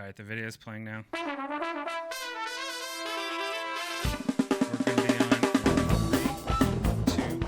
All right, the video is playing now. We're going to be on in 3, 2.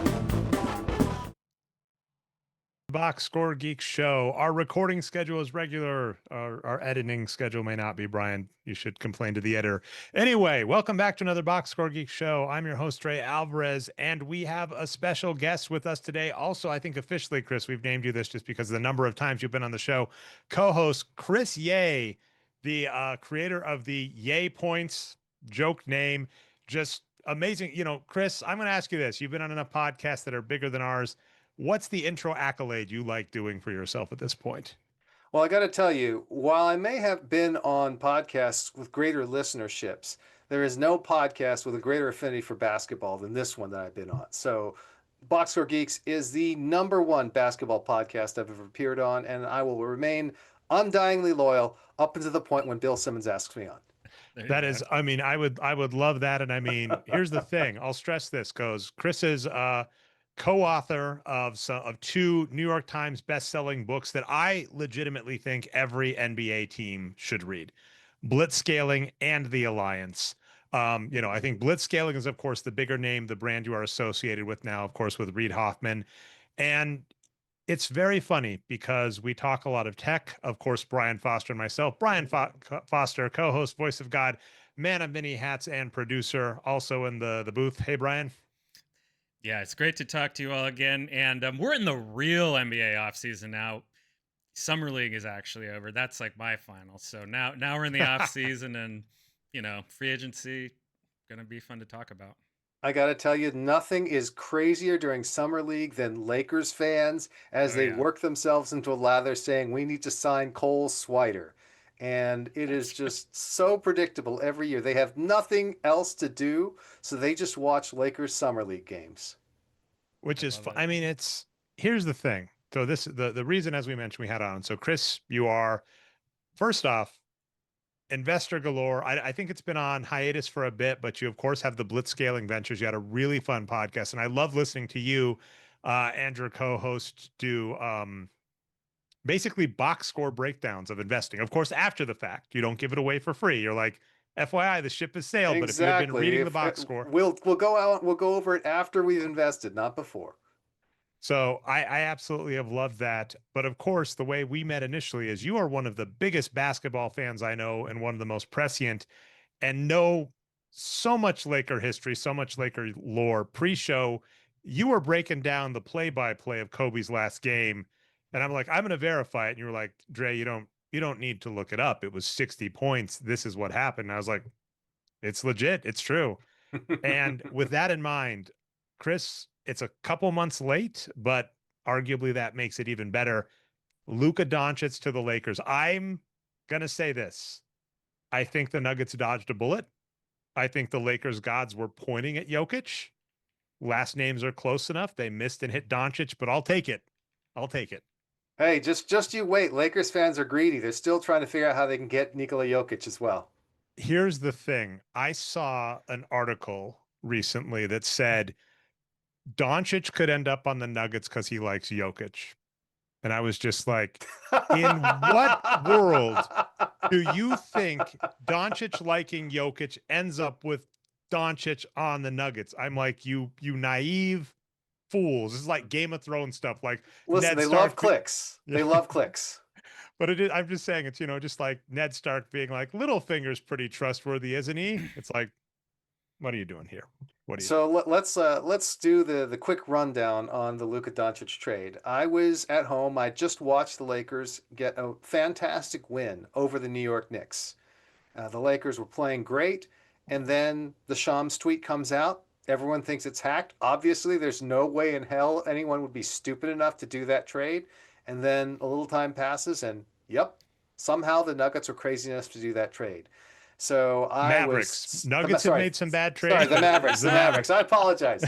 Boxscore Geeks show. Our recording schedule is regular. Our editing schedule may not be, Brian. You should complain to the editor. Anyway, welcome back to another Boxscore Geeks show. I'm your host, Ray Alvarez, and we have a special guest with us today. Also, I think officially, Chris, we've named you this just because of the number of times you've been on the show. Co-host Chris Ye, the creator of the Ye Points joke name. Just amazing. You know, Chris, I'm going to ask you this. You've been on enough podcasts that are bigger than ours. What's the intro accolade you like doing for yourself at this point? Well, I got to tell you, while I may have been on podcasts with greater listenerships, there is no podcast with a greater affinity for basketball than this one that I've been on. So, Boxscore Geeks is the #1 basketball podcast I've ever appeared on, and I will remain undyingly loyal up until the point when Bill Simmons asks me on. That is, I mean, I would love that. And I mean, here's the thing. I'll stress this because Chris is co-author of 2 New York Times best-selling books that I legitimately think every NBA team should read: Blitzscaling and The Alliance. I think Blitzscaling is, of course, the bigger name, the brand you are associated with now, of course, with Reid Hoffman. And it's very funny because we talk a lot of tech. Of course, Brian Foster and myself. Brian Foster, co-host, voice of God, man of many hats, and producer, also in the booth. Hey, Brian. Yeah, it's great to talk to you all again. And we're in the real NBA offseason now. Summer League is actually over. That's like my final. So now we're in the offseason and, free agency, going to be fun to talk about. I got to tell you, nothing is crazier during Summer League than Lakers fans as they work themselves into a lather saying, we need to sign Cole Swider. And it is just so predictable every year. They have nothing else to do, so they just watch Lakers Summer League games. Which is fun. I mean, here's the thing. So the reason, as we mentioned, we had on. So Chris, you are, first off, investor galore. I think it's been on hiatus for a bit, but you of course have the Blitzscaling Ventures. You had a really fun podcast, and I love listening to you and your co-host do basically box score breakdowns of investing. Of course, after the fact, you don't give it away for free. You're like, FYI, the ship has sailed. But if you had been reading the box score, we'll go out. We'll go over it after we've invested, not before. So I absolutely have loved that. But of course, the way we met initially is you are one of the biggest basketball fans I know and one of the most prescient and know so much Laker history, so much Laker lore. Pre-show, you were breaking down the play-by-play of Kobe's last game. And I'm like, I'm going to verify it. And you were like, Dre, you don't need to look it up. It was 60 points. This is what happened. And I was like, it's legit. It's true. And with that in mind, Chris, it's a couple months late, but arguably that makes it even better. Luka Doncic to the Lakers. I'm going to say this. I think the Nuggets dodged a bullet. I think the Lakers gods were pointing at Jokic. Last names are close enough. They missed and hit Doncic, but I'll take it. I'll take it. Hey, just you wait. Lakers fans are greedy. They're still trying to figure out how they can get Nikola Jokic as well. Here's the thing. I saw an article recently that said Doncic could end up on the Nuggets because he likes Jokic. And I was just like, in what world do you think Doncic liking Jokic ends up with Doncic on the Nuggets? I'm like, you naive fools. This is like Game of Thrones stuff. Like, listen, they love clicks. They love clicks. But I'm just saying it's, just like Ned Stark being like, Littlefinger's pretty trustworthy, isn't he? It's like, what are you doing here? Let's do the quick rundown on the Luka Doncic trade. I was at home. I just watched the Lakers get a fantastic win over the New York Knicks. The Lakers were playing great, and then the Shams tweet comes out. Everyone thinks it's hacked. Obviously, there's no way in hell anyone would be stupid enough to do that trade. And then a little time passes, and yep, somehow the Nuggets were crazy enough to do that trade. So Nuggets have made some bad trades. Sorry, the Mavericks. I apologize.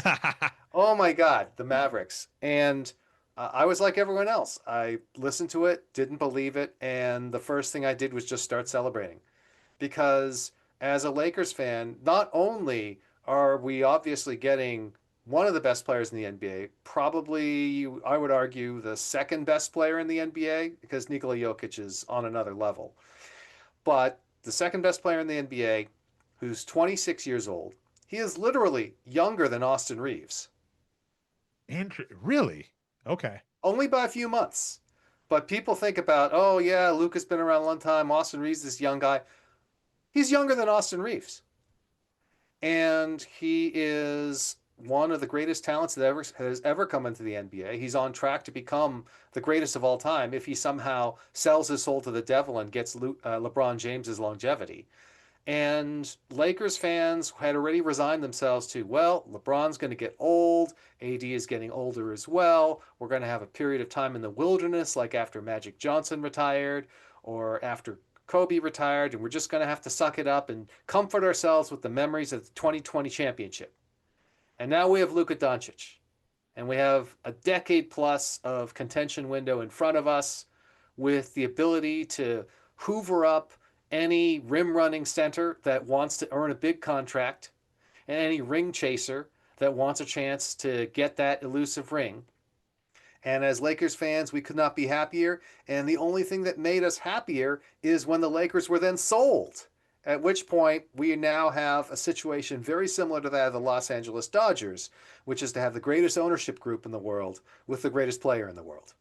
Oh my God, the Mavericks. And I was like everyone else. I listened to it, didn't believe it, and the first thing I did was just start celebrating. Because as a Lakers fan, not only are we obviously getting one of the best players in the NBA, probably, I would argue, the second best player in the NBA, because Nikola Jokic is on another level. But the second best player in the NBA, who's 26 years old, he is literally younger than Austin Reeves. Really? Okay. Only by a few months. But people think about, oh yeah, Luka's been around a long time. Austin Reeves, this young guy. He's younger than Austin Reeves, and he is one of the greatest talents that has ever come into the NBA. He's on track to become the greatest of all time if he somehow sells his soul to the devil and gets LeBron James's longevity. And Lakers fans had already resigned themselves to, well, LeBron's going to get old. AD is getting older as well. We're going to have a period of time in the wilderness, like after Magic Johnson retired or after Kobe retired. And we're just going to have to suck it up and comfort ourselves with the memories of the 2020 championship. And now we have Luka Doncic. And we have a decade plus of contention window in front of us with the ability to hoover up any rim running center that wants to earn a big contract and any ring chaser that wants a chance to get that elusive ring. And as Lakers fans, we could not be happier. And the only thing that made us happier is when the Lakers were then sold. At which point, we now have a situation very similar to that of the Los Angeles Dodgers, which is to have the greatest ownership group in the world with the greatest player in the world.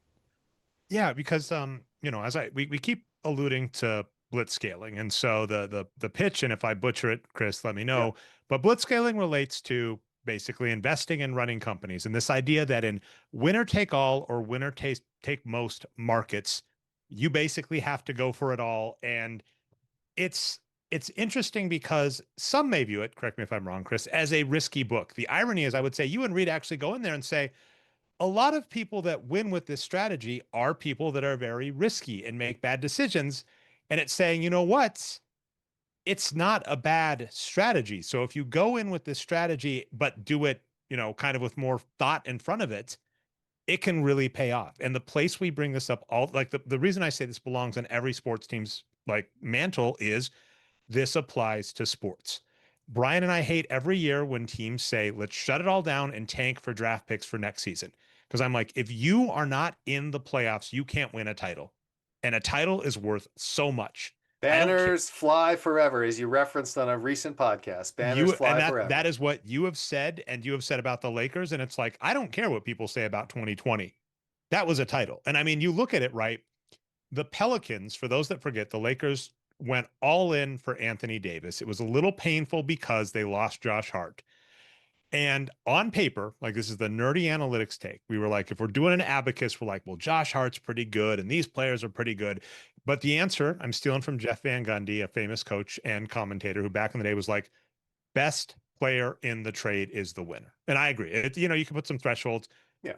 Yeah, because as we keep alluding to blitz scaling, and so the pitch, and if I butcher it, Chris, let me Yeah. know. But blitz scaling relates to basically investing in running companies, and this idea that in winner take all or winner take most markets, you basically have to go for it all. And it's it's interesting because some may view it, correct me if I'm wrong, Chris, as a risky book. The irony is, I would say you and Reed actually go in there and say, a lot of people that win with this strategy are people that are very risky and make bad decisions. And it's saying, you know what? It's not a bad strategy. So if you go in with this strategy, but do it, kind of with more thought in front of it, it can really pay off. And the place we bring this up, all like the reason I say this belongs on every sports team's like mantle is this applies to sports. Brian and I hate every year when teams say, let's shut it all down and tank for draft picks for next season. Because I'm like, if you are not in the playoffs, you can't win a title. And a title is worth so much. I don't care. Banners fly forever, as you referenced on a recent podcast. Banners You and fly that forever. is what you have said, and you have said about the Lakers. And it's like, I don't care what people say about 2020. That was a title. And I mean, you look at it, right? The Pelicans, for those that forget, the Lakers went all in for Anthony Davis. It was a little painful because they lost Josh Hart. And on paper, like this is the nerdy analytics take. We were like, if we're doing an abacus, we're like, well, Josh Hart's pretty good and these players are pretty good. But the answer, I'm stealing from Jeff Van Gundy, a famous coach and commentator who back in the day was like, best player in the trade is the winner. And I agree. You can put some thresholds. Yeah.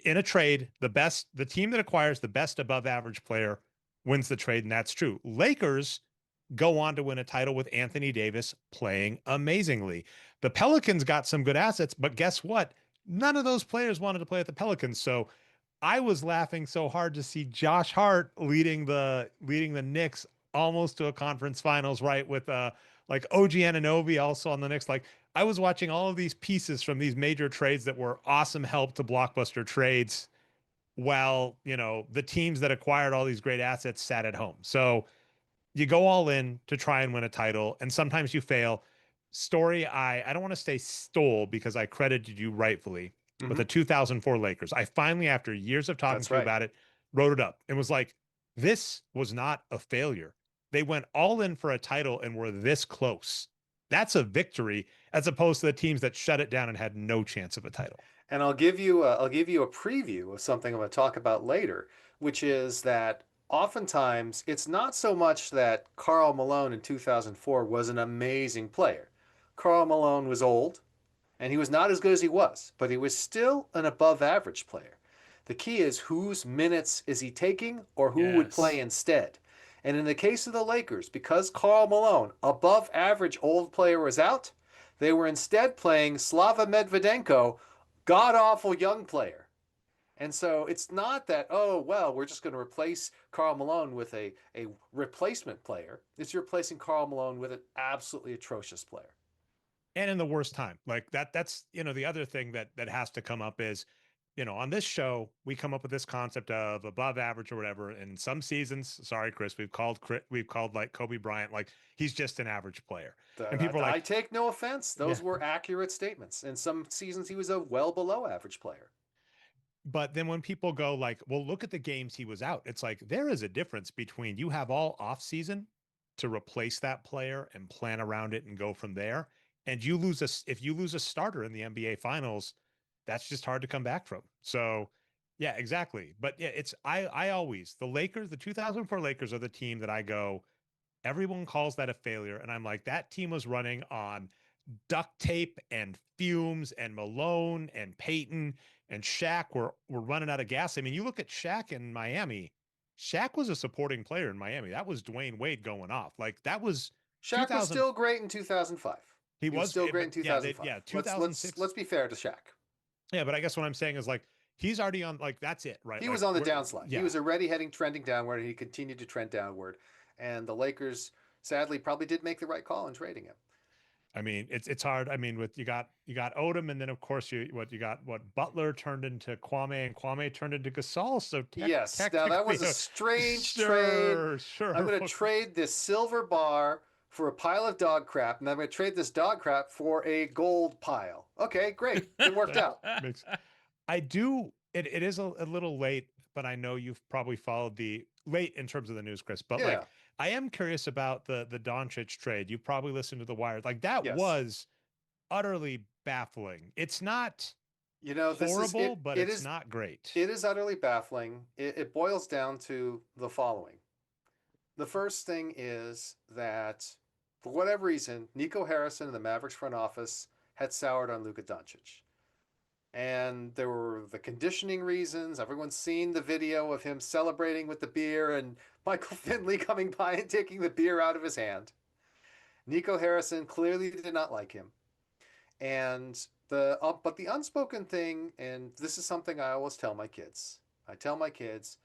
In a trade, the team that acquires the best above average player wins the trade. And that's true. Lakers go on to win a title with Anthony Davis playing amazingly. The Pelicans got some good assets, but guess what? None of those players wanted to play at the Pelicans. So I was laughing so hard to see Josh Hart leading the Knicks almost to a conference finals, right? With like OG Anunoby also on the Knicks. Like I was watching all of these pieces from these major trades that were awesome help to blockbuster trades, while the teams that acquired all these great assets sat at home. So you go all in to try and win a title, and sometimes you fail. Story I don't want to say stole because I credited you rightfully, but Mm-hmm. the 2004 Lakers. I finally, after years of talking That's to you right. about it, wrote it up and was like, this was not a failure. They went all in for a title and were this close. That's a victory as opposed to the teams that shut it down and had no chance of a title. And I'll give you a preview of something I'm going to talk about later, which is that oftentimes it's not so much that Karl Malone in 2004 was an amazing player. Karl Malone was old and he was not as good as he was, but he was still an above average player. The key is whose minutes is he taking or who would play Yes. instead. And in the case of the Lakers, because Karl Malone, above average old player, was out, they were instead playing Slava Medvedenko, god awful young player. And so it's not that, oh, well, we're just going to replace Karl Malone with a replacement player. It's replacing Karl Malone with an absolutely atrocious player. And in the worst time. Like that's the other thing that has to come up is on this show, we come up with this concept of above average or whatever. And some seasons, sorry, Chris, we've called like Kobe Bryant, like he's just an average player. And people are I like, take no offense. yeah. Those were accurate statements. In some seasons, he was a well below average player. But then when people go like, well, look at the games he was out, it's like there is a difference between you have all off season to replace that player and plan around it and go from there. And if you lose a starter in the NBA finals, that's just hard to come back from. So yeah, exactly. But yeah, I always the Lakers, the 2004 Lakers are the team that I go, everyone calls that a failure. And I'm like, that team was running on duct tape and fumes, and Malone and Peyton and Shaq were running out of gas. I mean, you look at Shaq in Miami. Shaq was a supporting player in Miami. That was Dwayne Wade going off. Like that was Shaq was 2000. still great in 2005. He He was was, still great in but yeah, 2005. Let's 2006. be fair to Shaq. Yeah, but I guess what I'm saying is like he's already on. Like that's it, right? He Like was on the downslide. He yeah. was already trending downward, and he continued to trend downward. And the Lakers, sadly, probably did make the right call in trading him. I mean, it's hard. I mean, with you got Odom, and then of course you got Butler turned into Kwame, and Kwame turned into Gasol. So Yes, now that technically, was a strange trade. sure. I'm going to trade this silver bar for a pile of dog crap, and I'm going to trade this dog crap for a gold pile. Okay, great. It worked out. Makes, I do. It is a little late, but I know you've probably followed the late in terms of the news, Chris. But Yeah. like, I am curious about the Doncic trade. You probably listened to the Wire. Like that Yes. was utterly baffling. It's not This horrible, but it's not great. It is utterly baffling. It boils down to the following. The first thing is that for whatever reason, Nico Harrison and the Mavericks front office had soured on Luka Doncic. And there were the conditioning reasons. Everyone's seen the video of him celebrating with the beer and Michael Finley coming by and taking the beer out of his hand. Nico Harrison clearly did not like him. And but the unspoken thing, and this is something I always tell my kids. I tell my kids,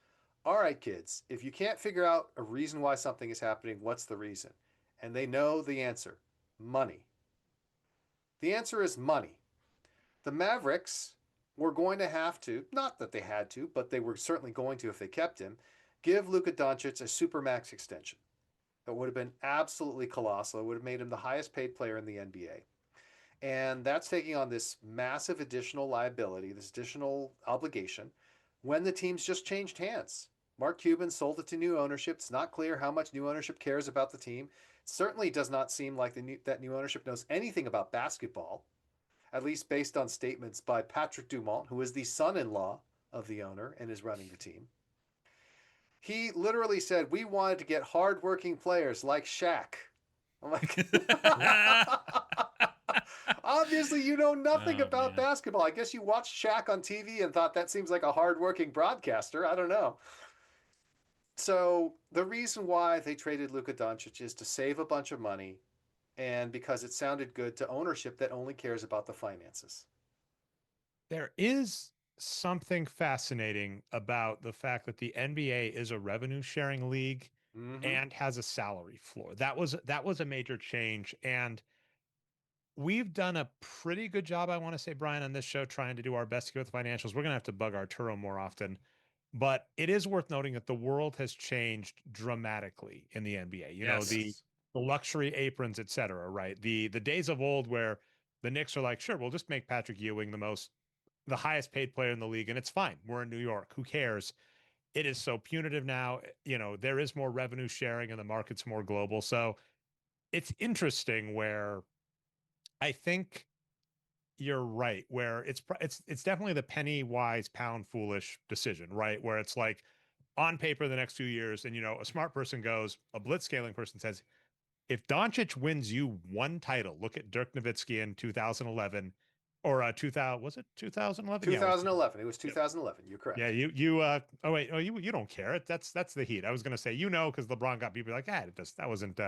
all right, kids, if you can't figure out a reason why something is happening, what's the reason? And they know the answer: money. The answer is money. The Mavericks were going to have to, not that they had to, but they were certainly going to if they kept him, give Luka Doncic a supermax extension. That would have been absolutely colossal. It would have made him the highest paid player in the NBA. And that's taking on this massive additional liability, this additional obligation, when the team's just changed hands. Mark Cuban sold it to new ownership. It's not clear how much new ownership cares about the team. It certainly does not seem like that new ownership knows anything about basketball, at least based on statements by Patrick Dumont, who is the son-in-law of the owner and is running the team. He literally said, we wanted to get hardworking players like Shaq. I'm like, obviously you know nothing about basketball. I guess you watched Shaq on TV and thought that seems like a hardworking broadcaster. I don't know. So the reason why they traded Luka Doncic is to save a bunch of money, and because it sounded good to ownership that only cares about the finances. There is something fascinating about the fact that the NBA is a revenue sharing league and has a salary floor. That was a major change, and we've done a pretty good job, I want to say, Brian, on this show trying to do our best to get with financials. We're going to have to bug Arturo more often, but it is worth noting that the world has changed dramatically in the NBA. You know, the luxury aprons, et cetera, right? The days of old where the Knicks are like, sure, we'll just make Patrick Ewing the highest paid player in the league, and it's fine. We're in New York. Who cares? It is so punitive now. You know, there is more revenue sharing and the market's more global. So it's interesting where I think you're right, where it's definitely the penny wise, pound foolish decision, right? Where it's like on paper the next 2 years, and a smart person goes, a blitz scaling person says, if Doncic wins you one title, look at Dirk Nowitzki in 2011 or 2000, was it 2011? 2011. It was 2011. You're correct. Yeah, you you don't care. That's the Heat. I was going to say, because LeBron got people like, that wasn't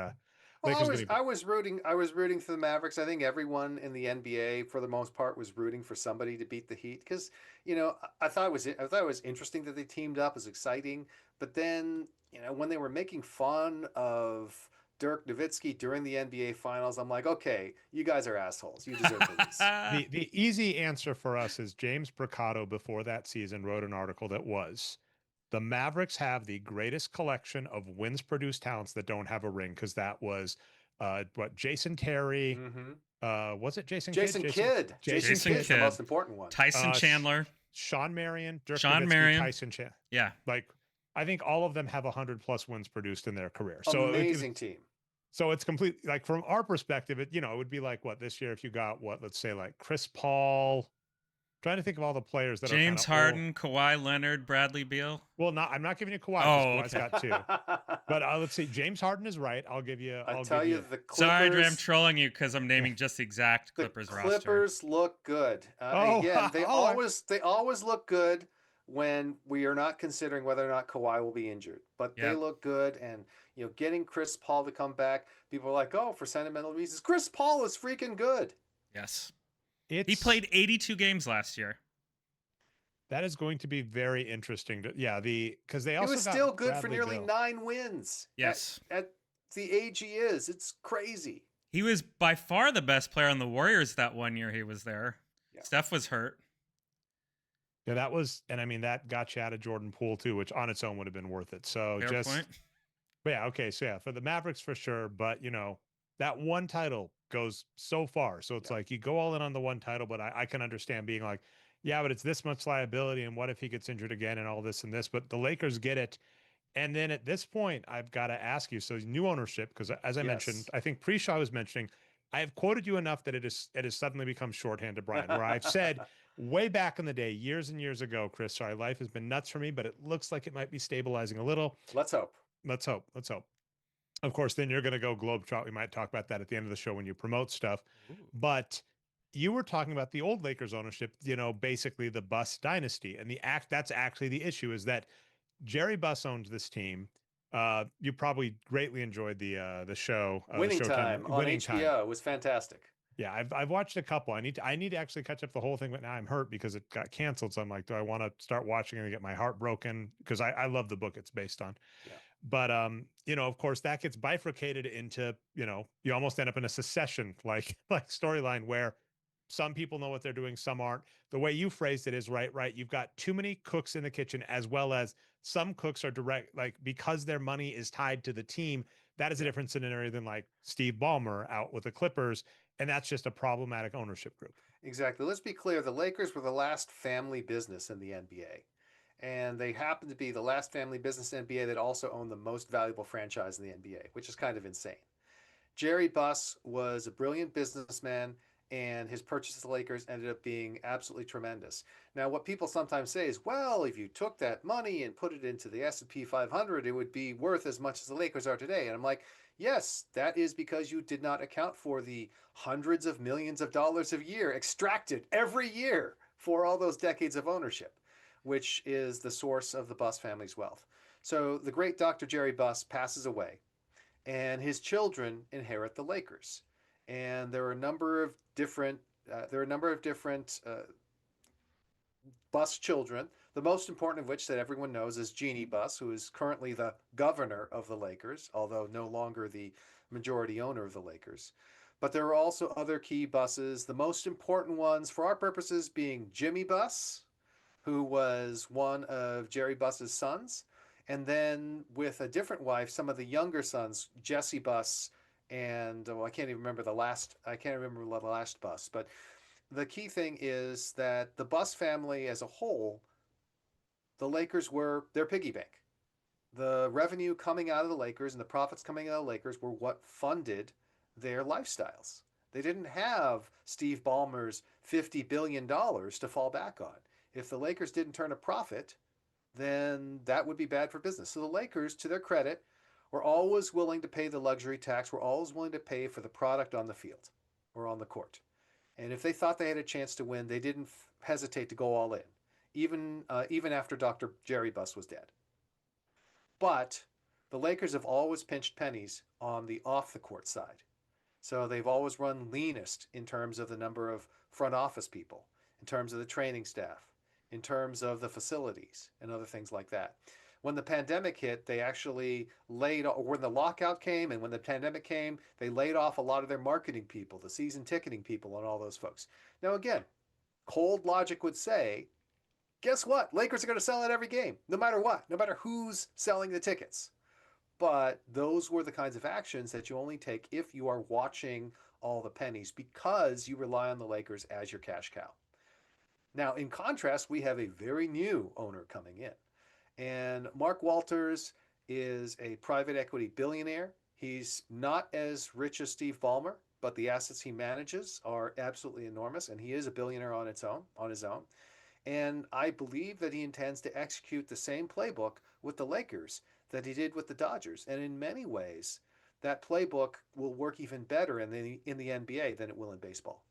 well, I was rooting for the Mavericks. I think everyone in the NBA for the most part was rooting for somebody to beat the Heat because, I thought it was interesting that they teamed up. It was exciting. But then, when they were making fun of Dirk Nowitzki during the NBA Finals. I'm like, okay, you guys are assholes. You deserve to lose. The easy answer for us is James Bricado before that season wrote an article that was the Mavericks have the greatest collection of wins produced talents that don't have a ring, because that was what Jason Terry, Mm-hmm. Was it Jason Jason Kidd? Kidd. Jason Jason Kidd's the Kidd. most important one. Tyson Chandler. Sean Marion, Dirk Sean Nowitzki, Marion. Tyson Chandler. Yeah. Like, I think all of them have 100+ wins produced in their career. Amazing team. So it's completely like, from our perspective, it would be like, what, this year if you got, what, let's say like Chris Paul. Trying to think of all the players that James are kind of Harden, Kawhi Leonard, Bradley Beal. Well, I'm not giving you Kawhi, Oh, because Kawhi's okay. got 2. But let's see. James Harden is right. I'll give you. I I'll tell give you, you. the Clippers. Sorry, I'm trolling you because I'm naming just the exact The Clippers Clippers look good. Oh, Again, they oh, always look good when we are not considering whether or not Kawhi will be injured. But they Yep. look good, and getting Chris Paul to come back, people are like, oh, for sentimental reasons, Chris Paul is freaking good. Yes. it's He played 82 games last year. That is going to be very interesting. Because they He also was got still good for Bradley nearly Beal. 9 wins. Yes. At the age he is, it's crazy. He was by far the best player on the Warriors that one year he was there. Yeah. Steph was hurt. Yeah, that was, and I mean that got you out of Jordan Poole too, which on its own would have been worth it. So Fair point. But yeah, okay, so yeah, for the Mavericks for sure, but that one title goes so far. So it's like you go all in on the one title, but I can understand being like, yeah, but it's this much liability, and what if he gets injured again and all this and this? But the Lakers get it. And then at this point, I've got to ask you, so new ownership, because as I mentioned, I think pre-show I was mentioning, I have quoted you enough that it has suddenly become shorthand to Brian, where I've said way back in the day, years and years ago, Chris, sorry, life has been nuts for me, but it looks like it might be stabilizing a little. Let's hope. Let's hope. Of course, then you're going to go Globetrot. We might talk about that at the end of the show when you promote stuff. Ooh. But you were talking about the old Lakers ownership, basically the Buss dynasty. And that's actually the issue, is that Jerry Buss owns this team. You probably greatly enjoyed the show. Winning the Time on Winning HBO Time. was fantastic. Yeah, I've watched a couple. I need to actually catch up the whole thing, but now I'm hurt because it got canceled. So I'm like, do I want to start watching it and get my heart broken? Because I love the book it's based on. Yeah. But of course that gets bifurcated into, you almost end up in a secession like storyline where some people know what they're doing, some aren't. The way you phrased it is right. You've got too many cooks in the kitchen, as well as some cooks are direct, like, because their money is tied to the team. That is a different scenario than like Steve Ballmer out with the Clippers. And that's just a problematic ownership group. Exactly. Let's be clear. The Lakers were the last family business in the NBA. And they happen to be the last family business in the NBA that also owned the most valuable franchise in the NBA, which is kind of insane. Jerry Buss was a brilliant businessman, and his purchase of the Lakers ended up being absolutely tremendous. Now, what people sometimes say is, well, if you took that money and put it into the S&P 500, it would be worth as much as the Lakers are today. And I'm like, yes, that is because you did not account for the hundreds of millions of dollars a year extracted every year for all those decades of ownership, which is the source of the Buss family's wealth. So the great Dr. Jerry Buss passes away, and his children inherit the Lakers. And there are a number of different Buss children. The most important of which that everyone knows is Jeannie Buss, who is currently the governor of the Lakers, although no longer the majority owner of the Lakers. But there are also other key Busses. The most important ones, for our purposes, being Jimmy Buss, who was one of Jerry Buss's sons, and then with a different wife, some of the younger sons, Jesse Buss, and I can't remember the last Buss. But the key thing is that the Buss family as a whole, the Lakers were their piggy bank. The revenue coming out of the Lakers and the profits coming out of the Lakers were what funded their lifestyles. They didn't have Steve Ballmer's $50 billion to fall back on. If the Lakers didn't turn a profit, then that would be bad for business. So the Lakers, to their credit, were always willing to pay the luxury tax, were always willing to pay for the product on the field or on the court. And if they thought they had a chance to win, they didn't hesitate to go all in, even after Dr. Jerry Buss was dead. But the Lakers have always pinched pennies on the off-the-court side. So they've always run leanest in terms of the number of front office people, in terms of the training staff, in terms of the facilities, and other things like that. When the pandemic hit, they actually laid, or when the lockout came and when the pandemic came, they laid off a lot of their marketing people, the season ticketing people, and all those folks. Now, again, cold logic would say, guess what? Lakers are going to sell out every game, no matter what, no matter who's selling the tickets. But those were the kinds of actions that you only take if you are watching all the pennies because you rely on the Lakers as your cash cow. Now, in contrast, we have a very new owner coming in. And Mark Walters is a private equity billionaire. He's not as rich as Steve Ballmer, but the assets he manages are absolutely enormous, and he is a billionaire on his own. And I believe that he intends to execute the same playbook with the Lakers that he did with the Dodgers. And in many ways, that playbook will work even better in the NBA than it will in baseball.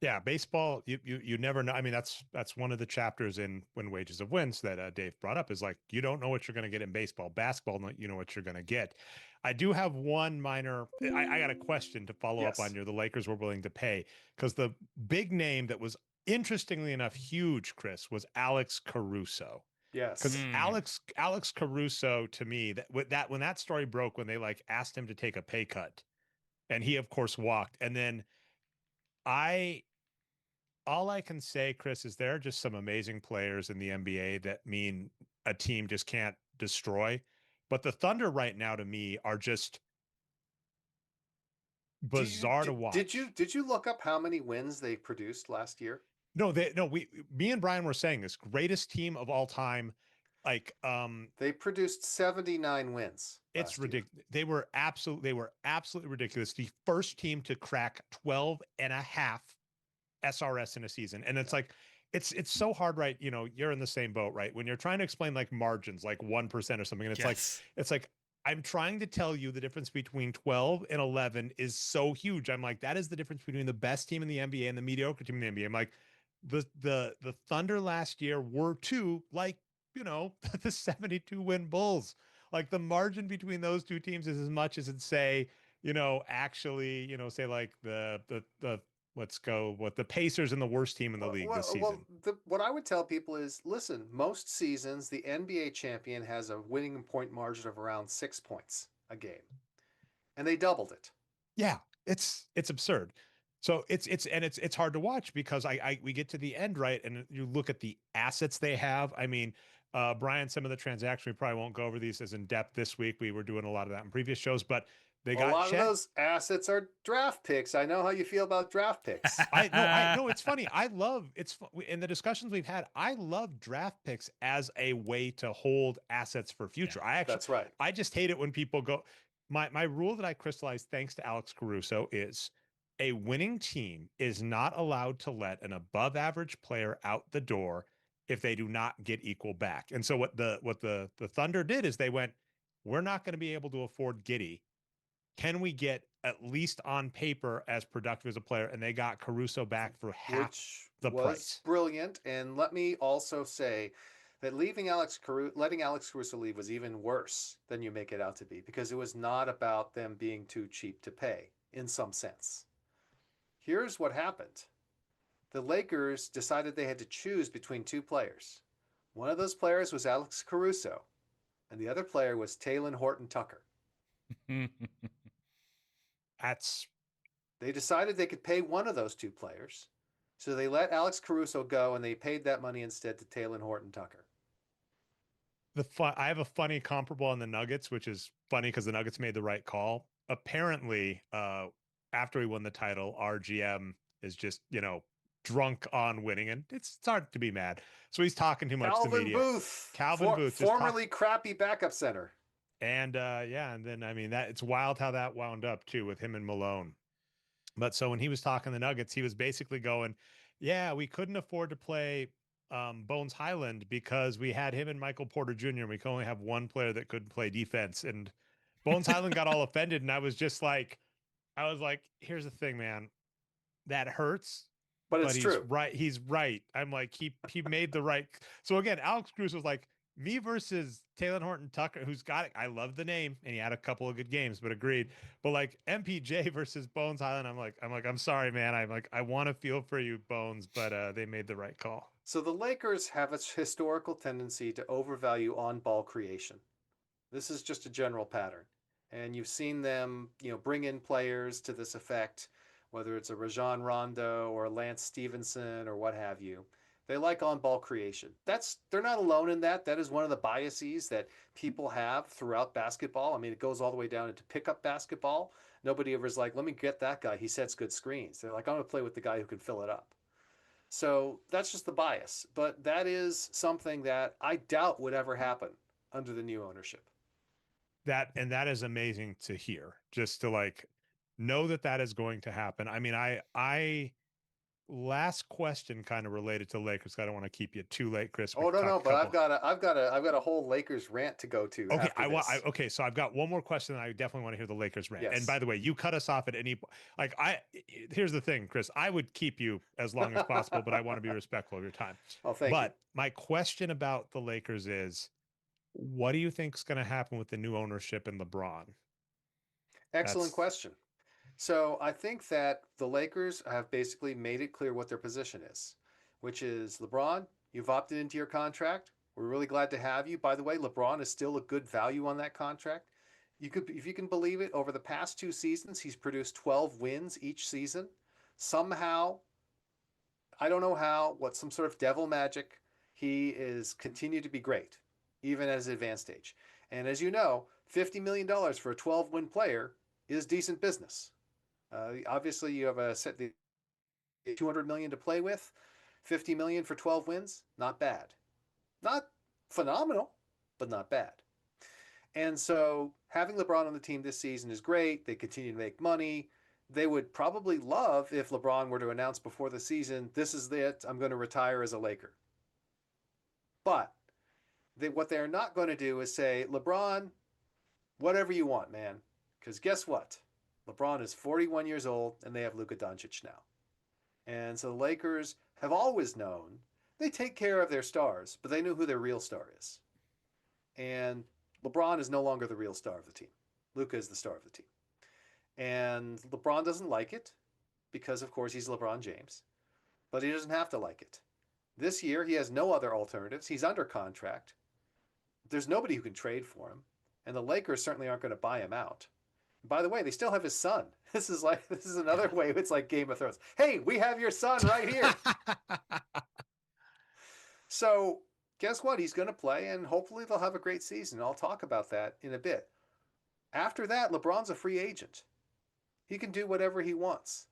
Yeah, baseball, you never know. I mean, that's one of the chapters in When Wages Have Wins that Dave brought up is like, you don't know what you're going to get in baseball. Basketball, you know what you're going to get. I do have one minor, I got a question to follow up on Yes. the Lakers were willing to pay, because the big name that was interestingly enough huge, Chris, was Alex Caruso. Because Yes. Alex Caruso, to me, that when that story broke, when they like asked him to take a pay cut, and he of course walked, and then I all I can say, Chris, is there are just some amazing players in the NBA that mean a team just can't destroy. But the Thunder right now, to me, are just bizarre to watch. Did you look up how many wins they produced last year? No, me and Brian were saying this greatest team of all time. Like, They produced 79 wins it's last year. ridiculous. They were absolutely ridiculous. The first team to crack 12 and a half SRS in a season. And it's Yeah. like, it's so hard, right? You know, you're in the same boat, right? When you're trying to explain like margins, like 1% or something, and Yes. it's like, I'm trying to tell you the difference between 12 and 11 is so huge. I'm like, that is the difference between the best team in the NBA and the mediocre team in the NBA. I'm like, the Thunder last year were too, like, you know, the 72 win Bulls. Like the margin between those two teams is as much as it say, you know, actually, you know, say like the let's go what the Pacers and the worst team in the league this season. What I would tell people is, listen, most seasons the NBA champion has a winning point margin of around 6 points a game, and they doubled it. Yeah, it's absurd. So it's hard to watch because we get to the end, right, and you look at the assets they have. I mean, Brian, some of the transactions, we probably won't go over these as in depth this week. We were doing a lot of that in previous shows, but they A got lot of Chet. those assets are draft picks. I know how you feel about draft picks. I know it's funny. I love in the discussions we've had. I love draft picks as a way to hold assets for Yeah. future. That's right. I just hate it when people go. My rule that I crystallized thanks to Alex Caruso is a winning team is not allowed to let an above average player out the door if they do not get equal back. And so what the Thunder did is they went, we're not going to be able to afford Giddey. Can we get at least on paper as productive as a player? And they got Caruso back for half Which the was price. brilliant. And let me also say that letting Alex Caruso leave was even worse than you make it out to be, because it was not about them being too cheap to pay in some sense. Here's what happened. The Lakers decided they had to choose between two players. One of those players was Alex Caruso, and the other player was Talen Horton Tucker. That's They decided they could pay one of those two players, so they let Alex Caruso go and they paid that money instead to Talen Horton Tucker. the fun. I have a funny comparable on the Nuggets, which is funny because the Nuggets made the right call. Apparently, after we won the title, our GM is just, you know, drunk on winning, and it's hard to be mad. So he's talking too much to the Calvin media. Booth, Calvin Booth just talk, formerly crappy backup center. and yeah, and then I mean that it's wild how that wound up too with him and Malone. But so when he was talking the Nuggets, he was basically going, yeah, we couldn't afford to play Bones Highland because we had him and Michael Porter Jr. and we could only have one player that could play defense. And Bones Highland got all offended. And I was just like, here's the thing, man. That hurts, But but it's he's true. right. He's right. I'm like, he made the right. So again, Alex Cruz was like, me versus Taylor Horton Tucker, who's got it. I love the name, and he had a couple of good games, but agreed. But like MPJ versus Bones Highland, I'm sorry, man. I'm like, I want to feel for you, Bones, but they made the right call. So the Lakers have a historical tendency to overvalue on-ball creation. This is just a general pattern. And you've seen them, bring in players to this effect, whether it's a Rajon Rondo or Lance Stevenson or what have you. They like on-ball creation. They're not alone in that. That is one of the biases that people have throughout basketball. I mean, it goes all the way down into pickup basketball. Nobody ever is like, let me get that guy. He sets good screens. They're like, I'm going to play with the guy who can fill it up. So that's just the bias. But that is something that I doubt would ever happen under the new ownership. That is amazing to hear, just to like know that is going to happen. I mean, I last question kind of related to Lakers. I don't want to keep you too late, Chris. We Oh could no, talk no, a but couple. I've got a whole Lakers rant to go to Okay, after this. okay, so I've got one more question. I definitely want to hear the Lakers rant. Yes. And by the way, you cut us off at any like here's the thing, Chris. I would keep you as long as possible, but I want to be respectful of your time. Oh, thank you. But my question about the Lakers is, what do you think is going to happen with the new ownership and LeBron? Excellent question. So I think that the Lakers have basically made it clear what their position is, which is LeBron, you've opted into your contract. We're really glad to have you. By the way, LeBron is still a good value on that contract. If you can believe it, over the past 2 seasons, he's produced 12 wins each season. Somehow, I don't know how, what some sort of devil magic, he is continued to be great, even at his advanced age. And as you know, $50 million for a 12-win player is decent business. Obviously, you have a set the 200 million to play with. 50 million for 12 wins, not bad. Not phenomenal, but not bad. And so having LeBron on the team this season is great. They continue to make money. They would probably love if LeBron were to announce before the season, this is it, I'm going to retire as a Laker. But what they're not going to do is say, LeBron, whatever you want, man. Because guess what? LeBron is 41 years old, and they have Luka Doncic now. And so the Lakers have always known they take care of their stars, but they know who their real star is. And LeBron is no longer the real star of the team. Luka is the star of the team. And LeBron doesn't like it because, of course, he's LeBron James. But he doesn't have to like it. This year, he has no other alternatives. He's under contract. There's nobody who can trade for him. And the Lakers certainly aren't going to buy him out. By the way, they still have his son. This is another way it's like Game of Thrones. Hey, we have your son right here. So guess what? He's going to play, and hopefully they'll have a great season. I'll talk about that in a bit. After that, LeBron's a free agent. He can do whatever he wants.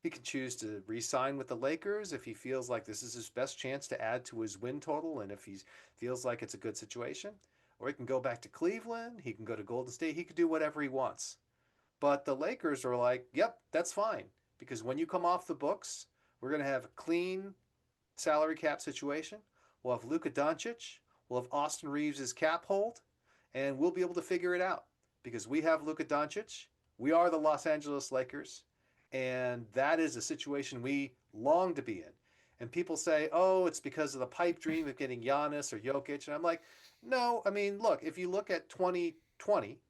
He can choose to re-sign with the Lakers if he feels like this is his best chance to add to his win total and if he feels like it's a good situation. Or he can go back to Cleveland. He can go to Golden State. He can do whatever he wants. But the Lakers are like, yep, that's fine. Because when you come off the books, we're going to have a clean salary cap situation. We'll have Luka Doncic. We'll have Austin Reeves' cap hold. And we'll be able to figure it out. Because we have Luka Doncic. We are the Los Angeles Lakers. And that is a situation we long to be in. And people say, oh, it's because of the pipe dream of getting Giannis or Jokic. And I'm like, no, I mean, look, if you look at 2020,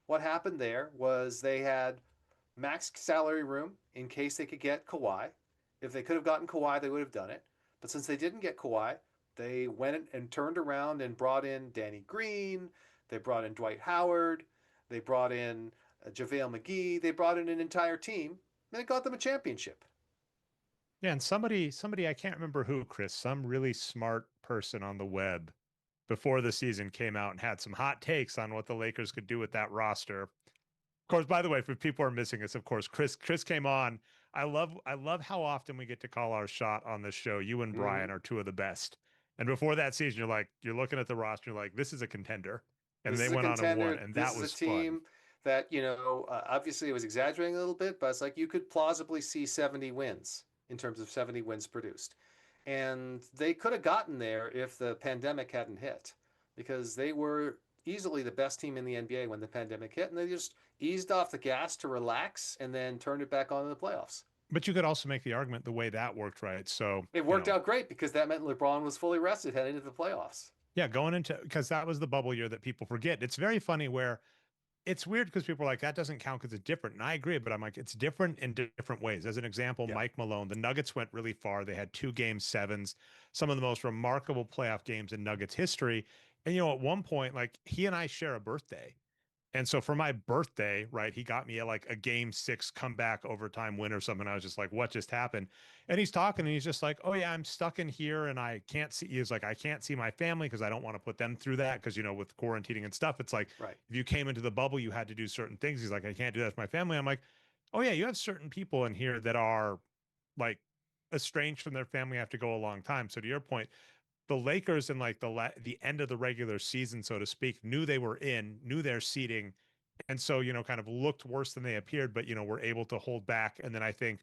what happened there was they had max salary room in case they could get Kawhi. If they could have gotten Kawhi, they would have done it. But since they didn't get Kawhi, they went and turned around and brought in Danny Green. They brought in Dwight Howard. They brought in JaVale McGee. They brought in an entire team, and it got them a championship. Yeah, and somebody, I can't remember who, Chris, some really smart person on the web before the season came out and had some hot takes on what the Lakers could do with that roster. Of course, by the way, for people who are missing us, of course, Chris came on. I love how often we get to call our shot on this show. You and Brian are two of the best. And before that season, you're looking at the roster, you're like, this is a contender. And they went on and won, and that was fun. This is a team that, obviously it was exaggerating a little bit, but it's like you could plausibly see 70 wins in terms of 70 wins produced. And they could have gotten there if the pandemic hadn't hit, because they were easily the best team in the NBA when the pandemic hit, and they just eased off the gas to relax and then turned it back on in the playoffs. But you could also make the argument the way that worked, right? So it worked out great because that meant LeBron was fully rested heading into the playoffs. Yeah, going into, because that was the bubble year that people forget. It's very funny where it's weird because people are like, that doesn't count because it's different. And I agree, but I'm like, it's different in different ways. As an example, Yeah. Mike Malone, the Nuggets went really far. They had 2 game 7s, some of the most remarkable playoff games in Nuggets history. And, at one point, like he and I share a birthday. And so for my birthday, right, he got me like a game 6 comeback overtime win or something. I was just like, what just happened? And he's talking and he's just like, oh, yeah, I'm stuck in here and I can't see. He's like, I can't see my family because I don't want to put them through that. Because, with quarantining and stuff, it's like Right. if you came into the bubble, you had to do certain things. He's like, I can't do that with my family. I'm like, oh, yeah, you have certain people in here that are like estranged from their family, have to go a long time. So to your point, the Lakers in like the end of the regular season, so to speak, knew they were in, knew their seeding, and so kind of looked worse than they appeared, but were able to hold back. And then I think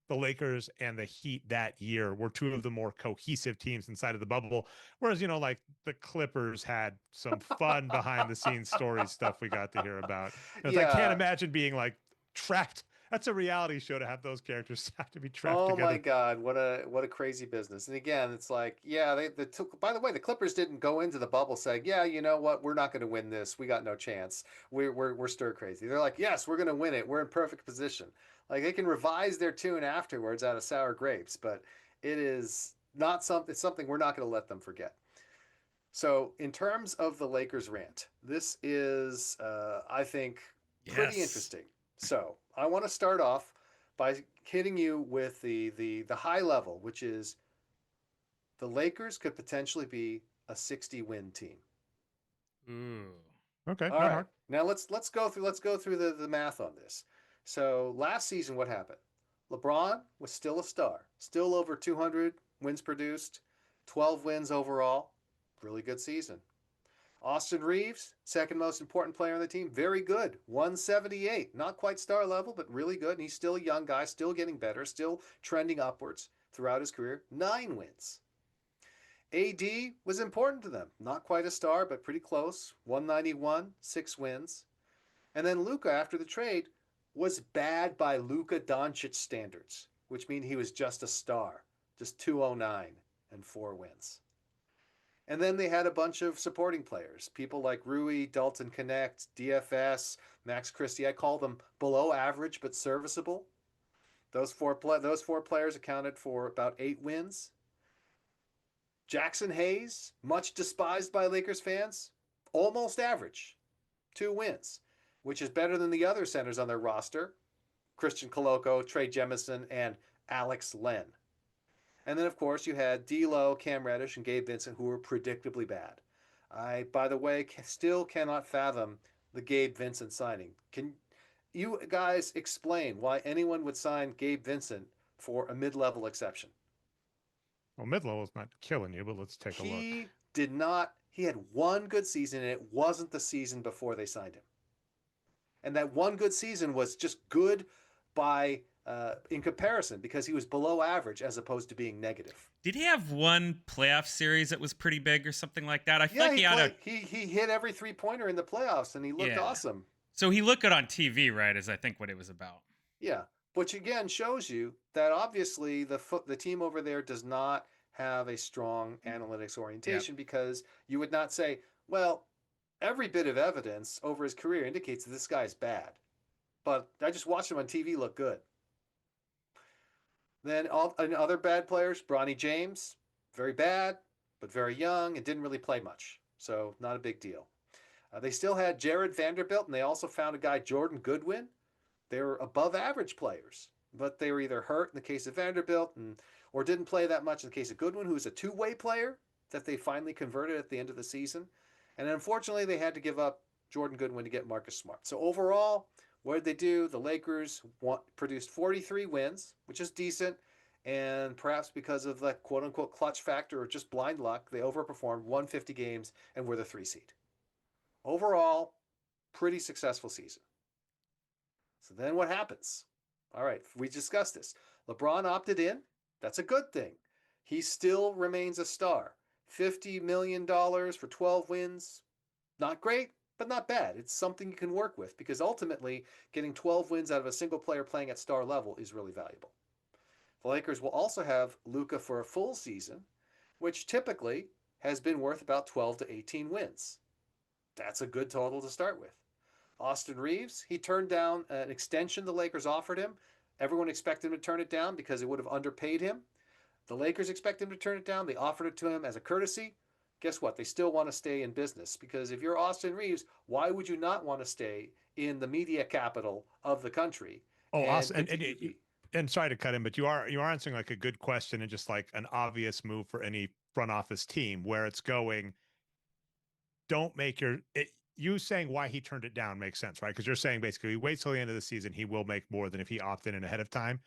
the Lakers and the Heat that year were two of the more cohesive teams inside of the bubble. Whereas like the Clippers had some fun behind the scenes story stuff we got to hear about. I can't Yeah. imagine being like trapped. That's a reality show to have those characters have to be trapped Oh my together. God, what a crazy business. And again, it's like, yeah, they took, by the way, the Clippers didn't go into the bubble saying, yeah, you know what, we're not going to win this. We got no chance. We're stir crazy. They're like, yes, we're going to win it. We're in perfect position. Like they can revise their tune afterwards out of sour grapes, but it is not something, it's something we're not going to let them forget. So, in terms of the Lakers rant, this is, I think, pretty Yes. interesting. So, I want to start off by hitting you with the high level, which is the Lakers could potentially be a 60 win team. Ooh. Okay, All not right, hard. now let's go through the math on this. So, last season, what happened? LeBron was still a star, still over 200 wins produced, 12 wins overall, really good season. Austin Reeves, second most important player on the team, very good. 178. Not quite star level, but really good. And he's still a young guy, still getting better, still trending upwards throughout his career. 9 wins. AD was important to them. Not quite a star, but pretty close. 191, 6 wins. And then Luka, after the trade, was bad by Luka Doncic standards, which means he was just a star. Just 209 and 4 wins. And then they had a bunch of supporting players, people like Rui, Dalton Connect, DFS, Max Christie. I call them below average but serviceable. Those four players accounted for about 8 wins. Jackson Hayes, much despised by Lakers fans, almost average, 2 wins, which is better than the other centers on their roster: Christian Coloco, Trey Jemison, and Alex Len. And then, of course, you had D'Lo, Cam Reddish, and Gabe Vincent, who were predictably bad. I, by the way, still cannot fathom the Gabe Vincent signing. Can you guys explain why anyone would sign Gabe Vincent for a mid-level exception? Well, mid-level is not killing you, but let's take a look. He did not. He had one good season, and it wasn't the season before they signed him. And that one good season was just good by in comparison because he was below average as opposed to being negative. Did he have one playoff series that was pretty big or something like that? I feel Yeah, like he he had a played. He hit every 3 pointer in the playoffs, and he looked yeah. awesome. So he looked good on TV, right? Is I think what it was about. Yeah, which again shows you that obviously the team over there does not have a strong analytics Yep. orientation because you would not say, well, every bit of evidence over his career indicates that this guy is bad, but I just watched him on TV look good. Then and other bad players, Bronny James, very bad, but very young and didn't really play much, so not a big deal. They still had Jared Vanderbilt, and they also found a guy, Jordan Goodwin. They were above average players, but they were either hurt in the case of Vanderbilt or didn't play that much in the case of Goodwin, who was a two-way player that they finally converted at the end of the season. And unfortunately, they had to give up Jordan Goodwin to get Marcus Smart. So overall, what did they do? The Lakers produced 43 wins, which is decent. And perhaps because of the quote unquote clutch factor or just blind luck, they overperformed, won 50 games, and were the 3 seed. Overall, pretty successful season. So then what happens? All right, we discussed this. LeBron opted in. That's a good thing. He still remains a star. $50 million for 12 wins. Not great, but not bad. It's something you can work with because ultimately getting 12 wins out of a single player playing at star level is really valuable. The Lakers will also have Luka for a full season, which typically has been worth about 12 to 18 wins. That's a good total to start with. Austin Reeves, he turned down an extension the Lakers offered him. Everyone expected him to turn it down because it would have underpaid him. The Lakers expect him to turn it down. They offered it to him as a courtesy. Guess what? They still want to stay in business because if you're Austin Reeves, why would you not want to stay in the media capital of the country Oh, and awesome. continue to be? And sorry to cut in, but you are answering like a good question and just like an obvious move for any front office team where it's going. Don't make you saying why he turned it down makes sense, right? Because you're saying basically he waits till the end of the season, he will make more than if he opted in ahead of time.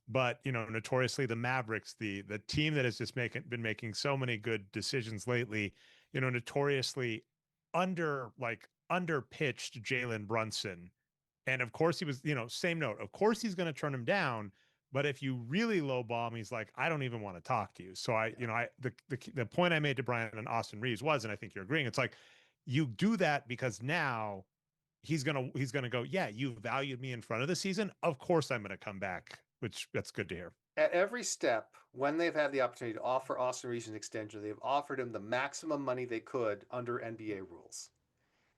But notoriously the Mavericks, the team that has just been making so many good decisions lately, notoriously under pitched Jalen Brunson. And of course he was, same note. Of course he's going to turn him down. But if you really lowball him, he's like, I don't even want to talk to you. So the point I made to Brian and Austin Reeves was, and I think you're agreeing, it's like you do that because now he's gonna go, yeah, you valued me in front of the season. Of course I'm gonna come back, which that's good to hear. At every step, when they've had the opportunity to offer Austin Reeves an extension, they've offered him the maximum money they could under NBA rules.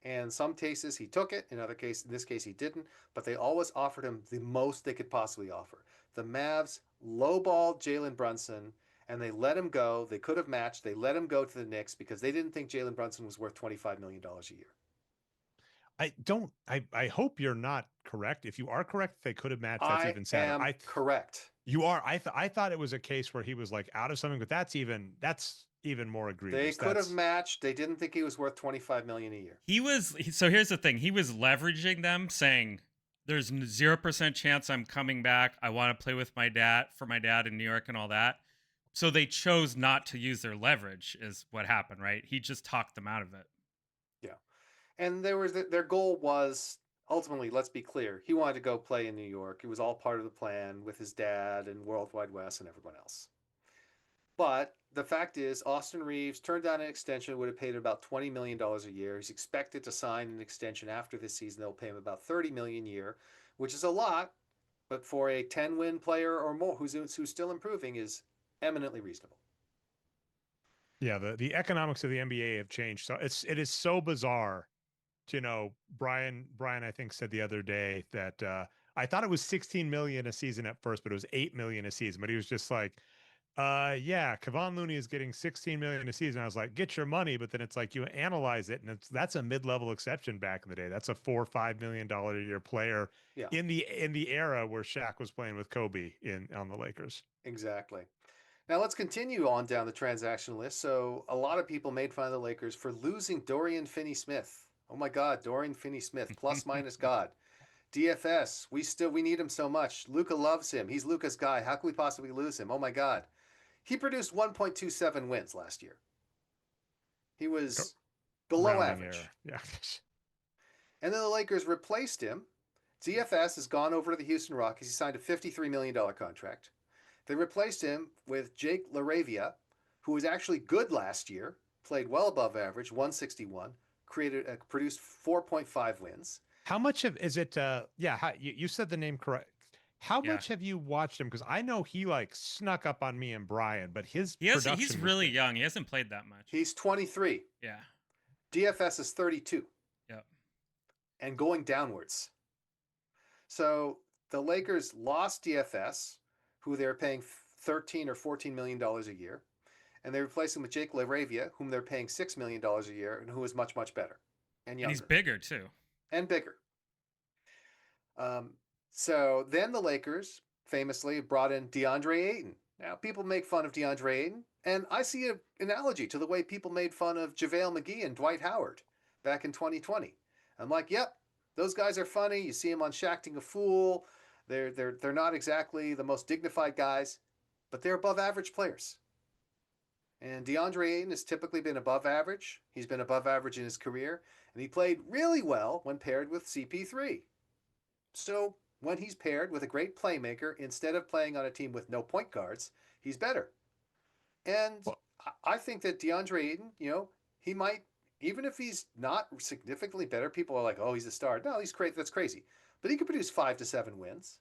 And some cases he took it, in this case he didn't, but they always offered him the most they could possibly offer. The Mavs lowballed Jalen Brunson and they let him go. They could have matched. They let him go to the Knicks because they didn't think Jalen Brunson was worth $25 million a year. I hope you're not correct. If you are correct, they could have matched. That's I even sadder. am correct. You are. I thought it was a case where he was like out of something, but that's even more egregious. They could have matched. They didn't think he was worth $25 million a year. So here's the thing. He was leveraging them, saying, "There's 0% chance I'm coming back. I want to play with my dad in New York and all that." So they chose not to use their leverage, is what happened, right? He just talked them out of it. Yeah, and their goal was ultimately. Let's be clear. He wanted to go play in New York. It was all part of the plan with his dad and World Wide Wes and everyone else. But the fact is, Austin Reeves turned down an extension, would have paid him about $20 million a year. He's expected to sign an extension after this season. They'll pay him about $30 million a year, which is a lot, but for a 10-win player or more who's still improving is eminently reasonable. Yeah, the economics of the NBA have changed. So it is so bizarre. Brian I think said the other day that I thought it was 16 million a season at first, but it was 8 million a season. But he was just like, yeah, Kevon Looney is getting 16 million a season. I was like, get your money, but then it's like you analyze it, and that's a mid-level exception back in the day. That's a $4 or $5 million a year player in the era where Shaq was playing with Kobe on the Lakers. Exactly. Now let's continue on down the transaction list. So a lot of people made fun of the Lakers for losing Dorian Finney-Smith. Oh my God, Dorian Finney-Smith, plus minus God. DFS, we need him so much. Luka loves him. He's Luka's guy. How can we possibly lose him? Oh my God. He produced 1.27 wins last year. He was below average. Yeah. And then the Lakers replaced him. DFS has gone over to the Houston Rockets. He signed a $53 million contract. They replaced him with Jake LaRavia, who was actually good last year, played well above average, 161, produced 4.5 wins. How much is it? You said the name correct. How much have you watched him? Because I know he like snuck up on me and Brian, but he's really young. He hasn't played that much. He's 23. Yeah. DFS is 32. Yep. And going downwards. So the Lakers lost DFS, who they're paying $13 or $14 million a year, and they replaced him with Jake LaRavia, whom they're paying $6 million a year, and who is much, much better and younger. And he's bigger too. And bigger. So then the Lakers famously brought in DeAndre Ayton. Now, people make fun of DeAndre Ayton, and I see an analogy to the way people made fun of JaVale McGee and Dwight Howard back in 2020. I'm like, yep, those guys are funny. You see them on Shacking a Fool. They're not exactly the most dignified guys, but they're above average players. And DeAndre Ayton has typically been above average. He's been above average in his career, and he played really well when paired with CP3. So when he's paired with a great playmaker, instead of playing on a team with no point guards, he's better. And I think that DeAndre Ayton, he might, even if he's not significantly better, people are like, oh, he's a star. No, he's crazy. That's crazy. But he could produce 5 to 7 wins.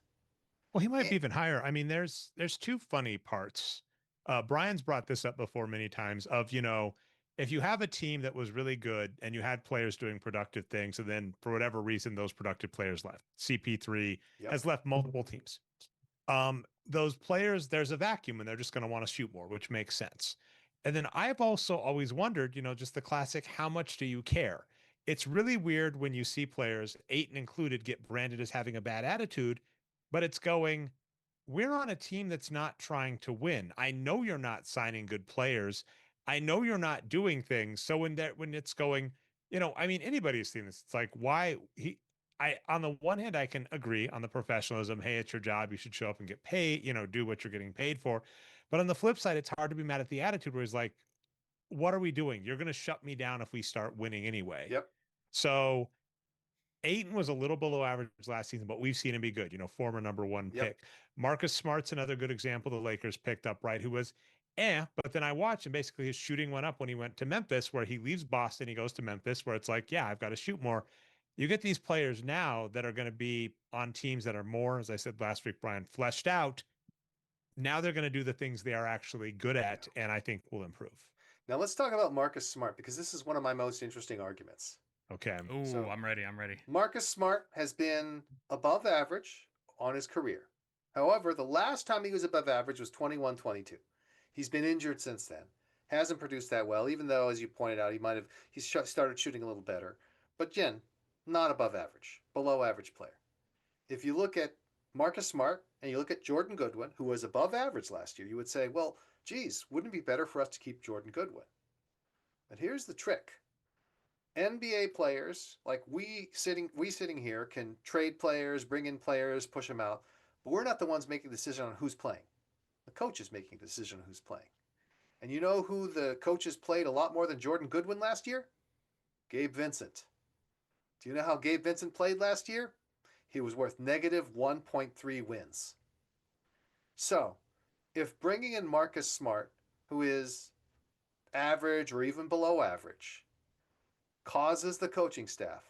Well, he might be even higher. I mean, there's two funny parts. Brian's brought this up before many times of, if you have a team that was really good and you had players doing productive things, and then for whatever reason those productive players left, CP3 Yep. has left multiple teams. Those players, there's a vacuum and they're just going to want to shoot more, which makes sense. And then I've also always wondered, just the classic, how much do you care? It's really weird when you see players, Aiton included, get branded as having a bad attitude, but it's going, we're on a team that's not trying to win. I know you're not signing good players. I know you're not doing things. So when it's going, I mean, anybody's seen this. It's like, why on the one hand, I can agree on the professionalism. Hey, it's your job. You should show up and get paid, do what you're getting paid for. But on the flip side, it's hard to be mad at the attitude where he's like, what are we doing? You're going to shut me down if we start winning anyway. Yep. So Aiton was a little below average last season, but we've seen him be good, former number one Yep. pick. Marcus Smart's another good example the Lakers picked up, right? Who was but then I watched and basically his shooting went up when he went to Memphis, where he leaves Boston, he goes to Memphis, where it's like, yeah, I've got to shoot more. You get these players now that are going to be on teams that are more, as I said last week, Brian, fleshed out. Now they're going to do the things they are actually good at, and I think will improve. Now let's talk about Marcus Smart, because this is one of my most interesting arguments. Okay. Ooh, So- I'm ready. I'm ready. Marcus Smart has been above average on his career. However, the last time he was above average was 21-22. He's been injured since then. Hasn't produced that well, even though, as you pointed out, he started shooting a little better. But Jen, not above average, below average player. If you look at Marcus Smart and you look at Jordan Goodwin, who was above average last year, you would say, well, geez, wouldn't it be better for us to keep Jordan Goodwin? But here's the trick. NBA players, like we sitting here, can trade players, bring in players, push them out, but we're not the ones making the decision on who's playing. The coach is making the decision on who's playing. And you know who the coaches played a lot more than Jordan Goodwin last year? Gabe Vincent. Do you know how Gabe Vincent played last year? He was worth negative 1.3 wins. So, if bringing in Marcus Smart, who is average or even below average, causes the coaching staff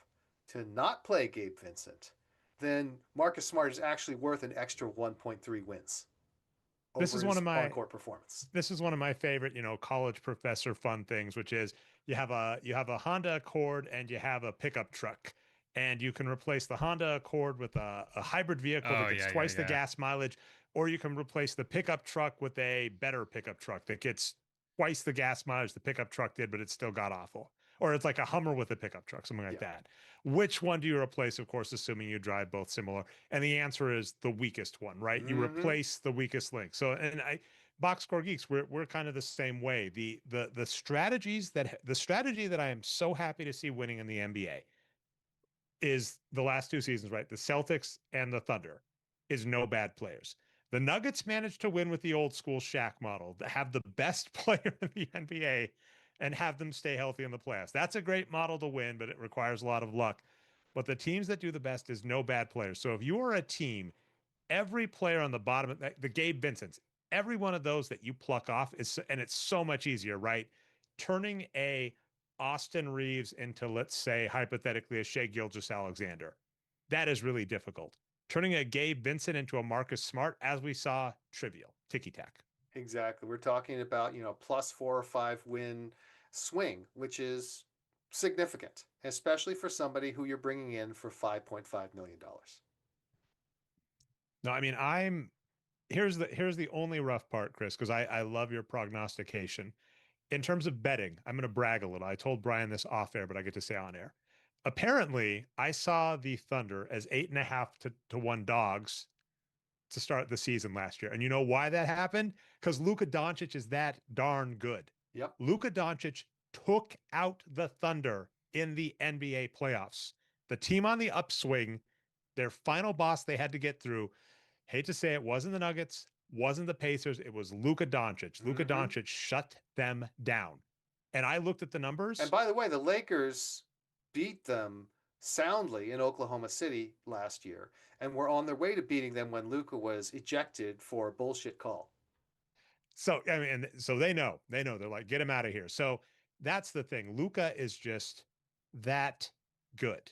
to not play Gabe Vincent, then Marcus Smart is actually worth an extra 1.3 wins. This is one of my on-court performance. This is one of my favorite, college professor fun things, which is you have a Honda Accord and you have a pickup truck, and you can replace the Honda Accord with a hybrid vehicle that gets twice the gas mileage, or you can replace the pickup truck with a better pickup truck that gets twice the gas mileage the pickup truck did, but it still got awful. Or it's like a Hummer with a pickup truck, something like that. Which one do you replace? Of course, assuming you drive both similar. And the answer is the weakest one, right? You replace the weakest link. So, and Boxscore Geeks, we're kind of the same way. The strategy that I am so happy to see winning in the NBA is the last two seasons, right? The Celtics and the Thunder is no bad players. The Nuggets managed to win with the old school Shaq model, to have the best player in the NBA and have them stay healthy in the playoffs. That's a great model to win, but it requires a lot of luck. But the teams that do the best is no bad players. So if you are a team, every player on the bottom, the Gabe Vincents, every one of those that you pluck off is, and it's so much easier, right? Turning a Austin Reeves into, let's say, hypothetically, a Shea Gilgeous-Alexander. That is really difficult. Turning a Gabe Vincent into a Marcus Smart, as we saw, trivial. Ticky-tack. Exactly. We're talking about, plus 4 or 5 win swing, which is significant, especially for somebody who you're bringing in for $5.5 million. No, I mean, here's the only rough part, Chris, because I love your prognostication. In terms of betting, I'm going to brag a little. I told Brian this off air, but I get to say on air. Apparently, I saw the Thunder as 8.5 to 1 dogs to start the season last year. And you know why that happened? Because Luka Doncic is that darn good. Yep. Luka Doncic took out the Thunder in the NBA playoffs. The team on the upswing, their final boss they had to get through. Hate to say it, wasn't the Nuggets, wasn't the Pacers, it was Luka Doncic. Luka Doncic shut them down. And I looked at the numbers. And by the way, the Lakers beat them soundly in Oklahoma City last year and were on their way to beating them when Luka was ejected for a bullshit call. So, I mean, so they know. They're like, get him out of here. So that's the thing. Luka is just that good.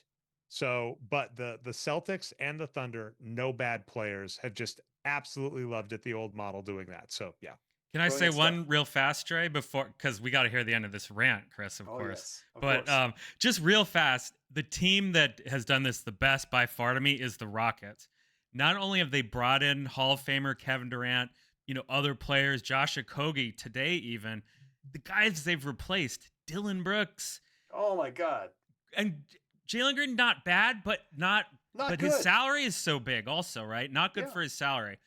So, but the Celtics and the Thunder, no bad players, have just absolutely loved it, the old model doing that. So, yeah. Can I say Brilliant stuff. one real fast, Dre, before, because we got to hear the end of this rant, Chris, of Oh course. yes, of But course. just real fast, the team that has done this the best by far to me is the Rockets. Not only have they brought in Hall of Famer Kevin Durant, other players, Josh Okogie today, even the guys they've replaced, Dylan Brooks Oh my God, and Jalen Green, not bad, but not. not But his good. salary is so big, also, right? Not good Yeah. for his salary.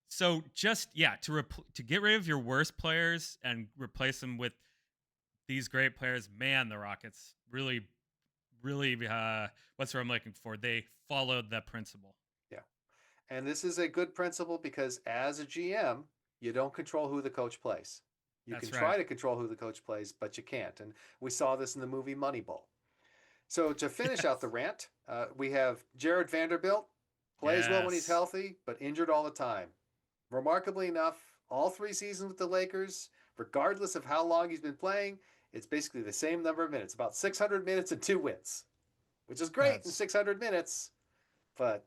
So just to get rid of your worst players and replace them with these great players, man, the Rockets really, really what's what I'm looking for. They followed that principle. Yeah. And this is a good principle because as a GM, you don't control who the coach plays. You can That's right. try to control who the coach plays, but you can't. And we saw this in the movie Moneyball. So to finish out the Yes. rant, we have Jared Vanderbilt, plays well when he's Yes. healthy, but injured all the time. Remarkably enough, all 3 seasons with the Lakers, regardless of how long he's been playing, it's basically the same number of minutes, about 600 minutes and 2 wins, which is great in That's 600 minutes, but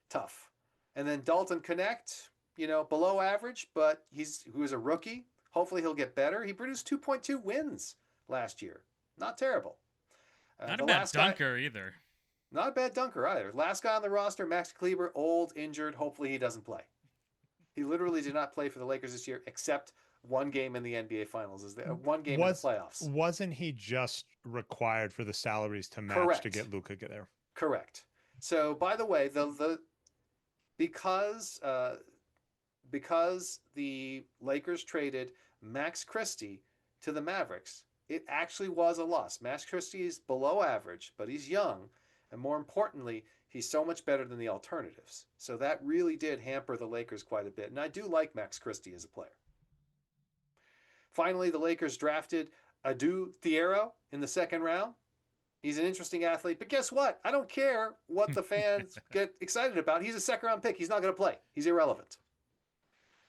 tough. And then Dalton Connect, below average, but who is a rookie. Hopefully he'll get better. He produced 2.2 wins last year. Not terrible. Not a The bad last guy, dunker either. not a bad dunker either. Last guy on the roster, Max Kleber, old, injured. Hopefully he doesn't play. He literally did not play for the Lakers this year, except one game in the NBA Finals. One game in the playoffs? Wasn't he just required for the salaries to match to Correct. get Luka there? Correct. So, by the way, because the Lakers traded Max Christie to the Mavericks, it actually was a loss. Max Christie is below average, but he's young, and more importantly, he's so much better than the alternatives. So that really did hamper the Lakers quite a bit. And I do like Max Christie as a player. Finally, the Lakers drafted Adu Thiero in the second round. He's an interesting athlete, but guess what? I don't care what the fans get excited about. He's a second round pick. He's not going to play. He's irrelevant.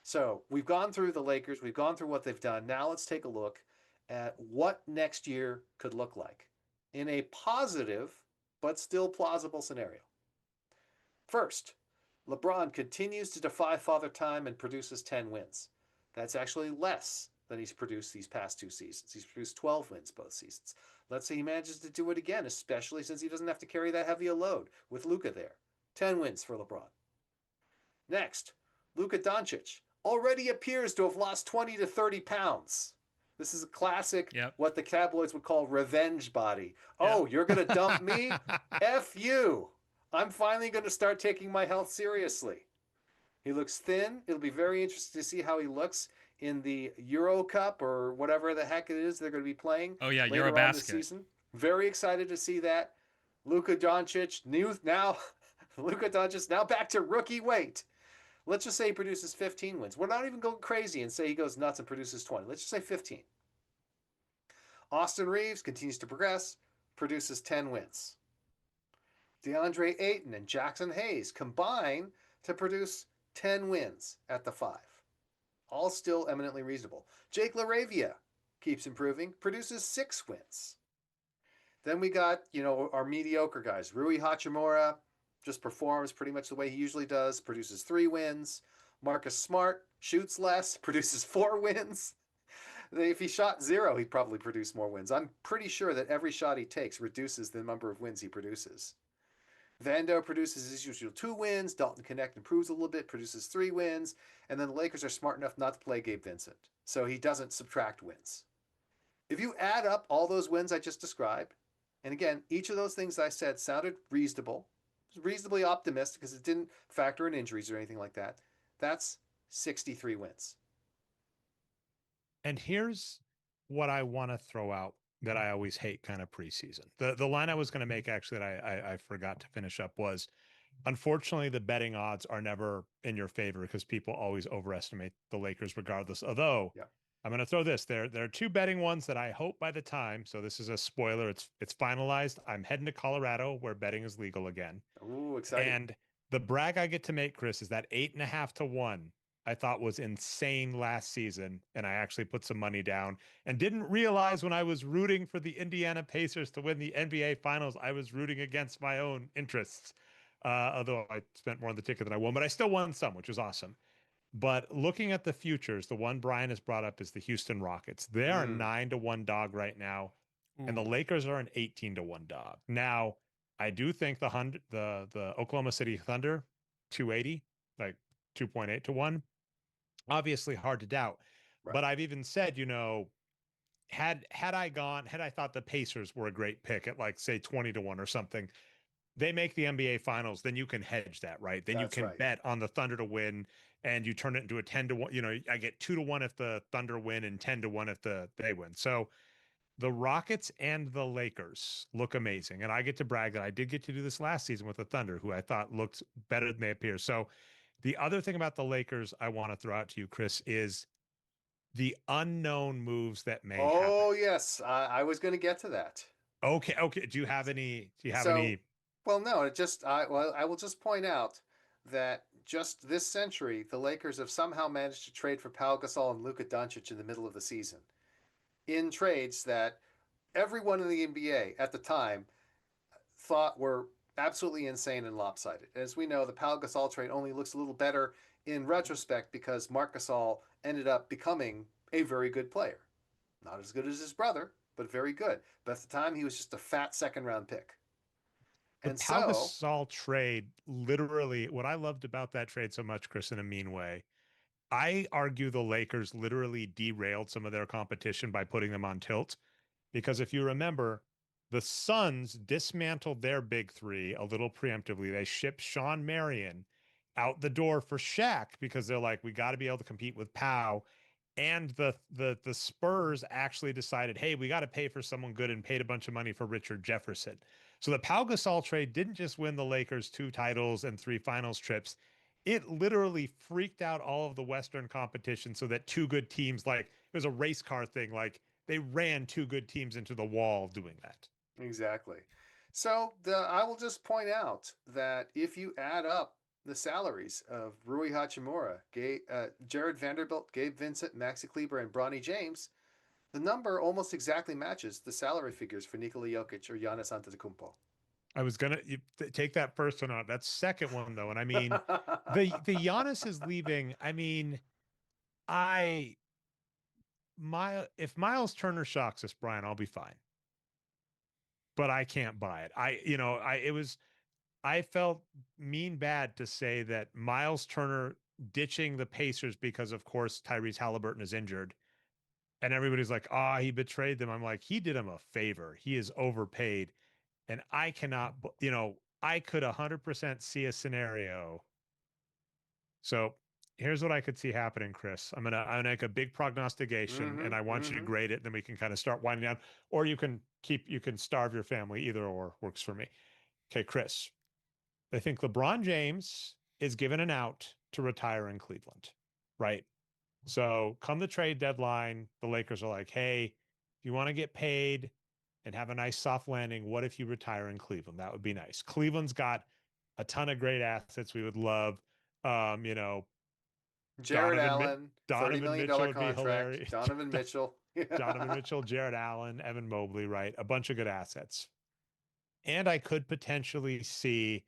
So we've gone through the Lakers. We've gone through what they've done. Now let's take a look at what next year could look like in a positive but still plausible scenario. First, LeBron continues to defy Father Time and produces 10 wins. That's actually less than he's produced these past 2 seasons. He's produced 12 wins both seasons. Let's say he manages to do it again, especially since he doesn't have to carry that heavy a load with Luka there. 10 wins for LeBron. Next, Luka Doncic already appears to have lost 20 to 30 pounds. This is a classic, what the tabloids would call revenge body. Oh, you're going to dump me? F you. I'm finally going to start taking my health seriously. He looks thin. It'll be very interesting to see how he looks in the Euro Cup or whatever the heck it is they're going to be playing. Oh, yeah, later Eurobasket. on this season. Very excited to see that. Luka Doncic, Luka Doncic now back to rookie weight. Let's just say he produces 15 wins. We're not even going crazy and say he goes nuts and produces 20. Let's just say 15. Austin Reeves continues to progress, produces 10 wins. DeAndre Ayton and Jackson Hayes combine to produce 10 wins at the 5. All still eminently reasonable. Jake LaRavia keeps improving, produces 6 wins. Then we got, our mediocre guys. Rui Hachimura just performs pretty much the way he usually does, produces 3 wins. Marcus Smart shoots less, produces 4 wins. If he shot 0, he'd probably produce more wins. I'm pretty sure that every shot he takes reduces the number of wins he produces. Vando produces his usual 2 wins. Dalton Connect improves a little bit, produces 3 wins. And then the Lakers are smart enough not to play Gabe Vincent. So he doesn't subtract wins. If you add up all those wins I just described, and again, each of those things I said sounded reasonable, reasonably optimistic because it didn't factor in injuries or anything like that, that's 63 wins. And here's what I want to throw out that I always hate kind of preseason. The line I was going to make actually that I forgot to finish up was, unfortunately, the betting odds are never in your favor because people always overestimate the Lakers regardless. Although I'm going to throw this there. There are 2 betting ones that I hope by the time, so this is a spoiler, it's finalized. I'm heading to Colorado where betting is legal again. Ooh, exciting. And the brag I get to make, Chris, is that 8.5 to 1 I thought was insane last season. And I actually put some money down and didn't realize when I was rooting for the Indiana Pacers to win the NBA Finals, I was rooting against my own interests. Although I spent more on the ticket than I won, but I still won some, which was awesome. But looking at the futures, the one Brian has brought up is the Houston Rockets. They are Mm, 9-1 dog right now, and the Ooh. Lakers are an 18-1 dog. Now, I do think the Oklahoma City Thunder 280, like 2.8 to 1, obviously hard to doubt. right. But I've even said, had I thought the Pacers were a great pick at like say 20-1 or something, they make the NBA finals, then you can hedge that, right? Then you That's can right. bet on the Thunder to win and you turn it into a 10-1. I get 2-1 if the Thunder win and 10-1 if they win. So the Rockets and the Lakers look amazing. And I get to brag that I did get to do this last season with the Thunder, who I thought looked better than they appear. So the other thing about the Lakers I want to throw out to you, Chris, is the unknown moves that may happen. Oh, yes. I was going to get to that. Okay, okay. Do you have So, any well, no, I will just point out that just this century, the Lakers have somehow managed to trade for Pau Gasol and Luka Doncic in the middle of the season in trades that everyone in the NBA at the time thought were absolutely insane and lopsided. As we know, the Pau Gasol trade only looks a little better in retrospect because Marc Gasol ended up becoming a very good player. Not as good as his brother, but very good. But at the time, he was just a fat second round pick. the And Pau so, Gasol trade? Literally, what I loved about that trade so much, Chris, in a mean way, I argue the Lakers literally derailed some of their competition by putting them on tilt. Because if you remember, the Suns dismantled their big three a little preemptively. They shipped Sean Marion out the door for Shaq because they're like, we got to be able to compete with Pow. And the Spurs actually decided, hey, we got to pay for someone good and paid a bunch of money for Richard Jefferson. So the Pau Gasol trade didn't just win the Lakers 2 titles and 3 finals trips. It literally freaked out all of the Western competition so that two good teams, like it was a race car thing, like they ran two good teams into the wall doing that. exactly. So I will just point out that if you add up the salaries of Rui Hachimura, Jared Vanderbilt, Gabe Vincent, Maxi Kleber, and Bronny James, the number almost exactly matches the salary figures for Nikola Jokic or Giannis Antetokounmpo. I was gonna take that first one out. That second one though, and I mean, the Giannis is leaving. I mean, I my if Miles Turner shocks us, Brian, I'll be fine. But I can't buy it. I felt mean bad to say that Miles Turner ditching the Pacers because of course Tyrese Halliburton is injured. And everybody's like, oh, he betrayed them. I'm like, he did him a favor. He is overpaid. And I cannot, I could 100% see a scenario. So here's what I could see happening, Chris. I'm gonna make a big prognostication, Mm-hmm. and I want you to Mm-hmm. grade it. Then we can kind of start winding down, or you can starve your family. Either or works for me. Okay, Chris. I think LeBron James is given an out to retire in Cleveland, right? So come the trade deadline, the Lakers are like, hey, if you want to get paid and have a nice soft landing, what if you retire in Cleveland? That would be nice. Cleveland's got a ton of great assets we would love. Um, you know, Jared Donovan Allen, $30 Donovan million Mitchell would be contract. hilarious. Donovan Mitchell. Donovan Mitchell, Jared Allen, Evan Mobley, right? A bunch of good assets. And I could potentially see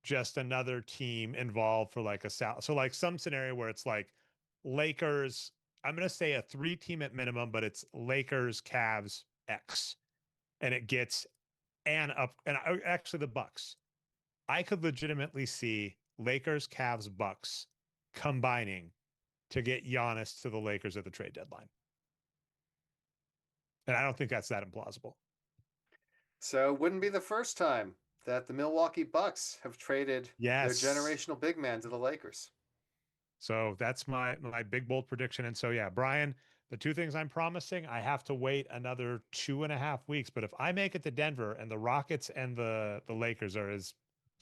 just another team involved for like a so like some scenario where it's like Lakers. I'm gonna say a 3 team at minimum, but it's Lakers, Cavs, X, and it gets and up and actually the Bucks. I could legitimately see Lakers, Cavs, Bucks combining to get Giannis to the Lakers at the trade deadline, and I don't think that's that implausible. So it wouldn't be the first time that the Milwaukee Bucks have traded their Yes. generational big man to the Lakers. So that's my big bold prediction. And so yeah, Brian, the two things I'm promising, I have to wait another 2.5 weeks. But if I make it to Denver and the Rockets and the Lakers are as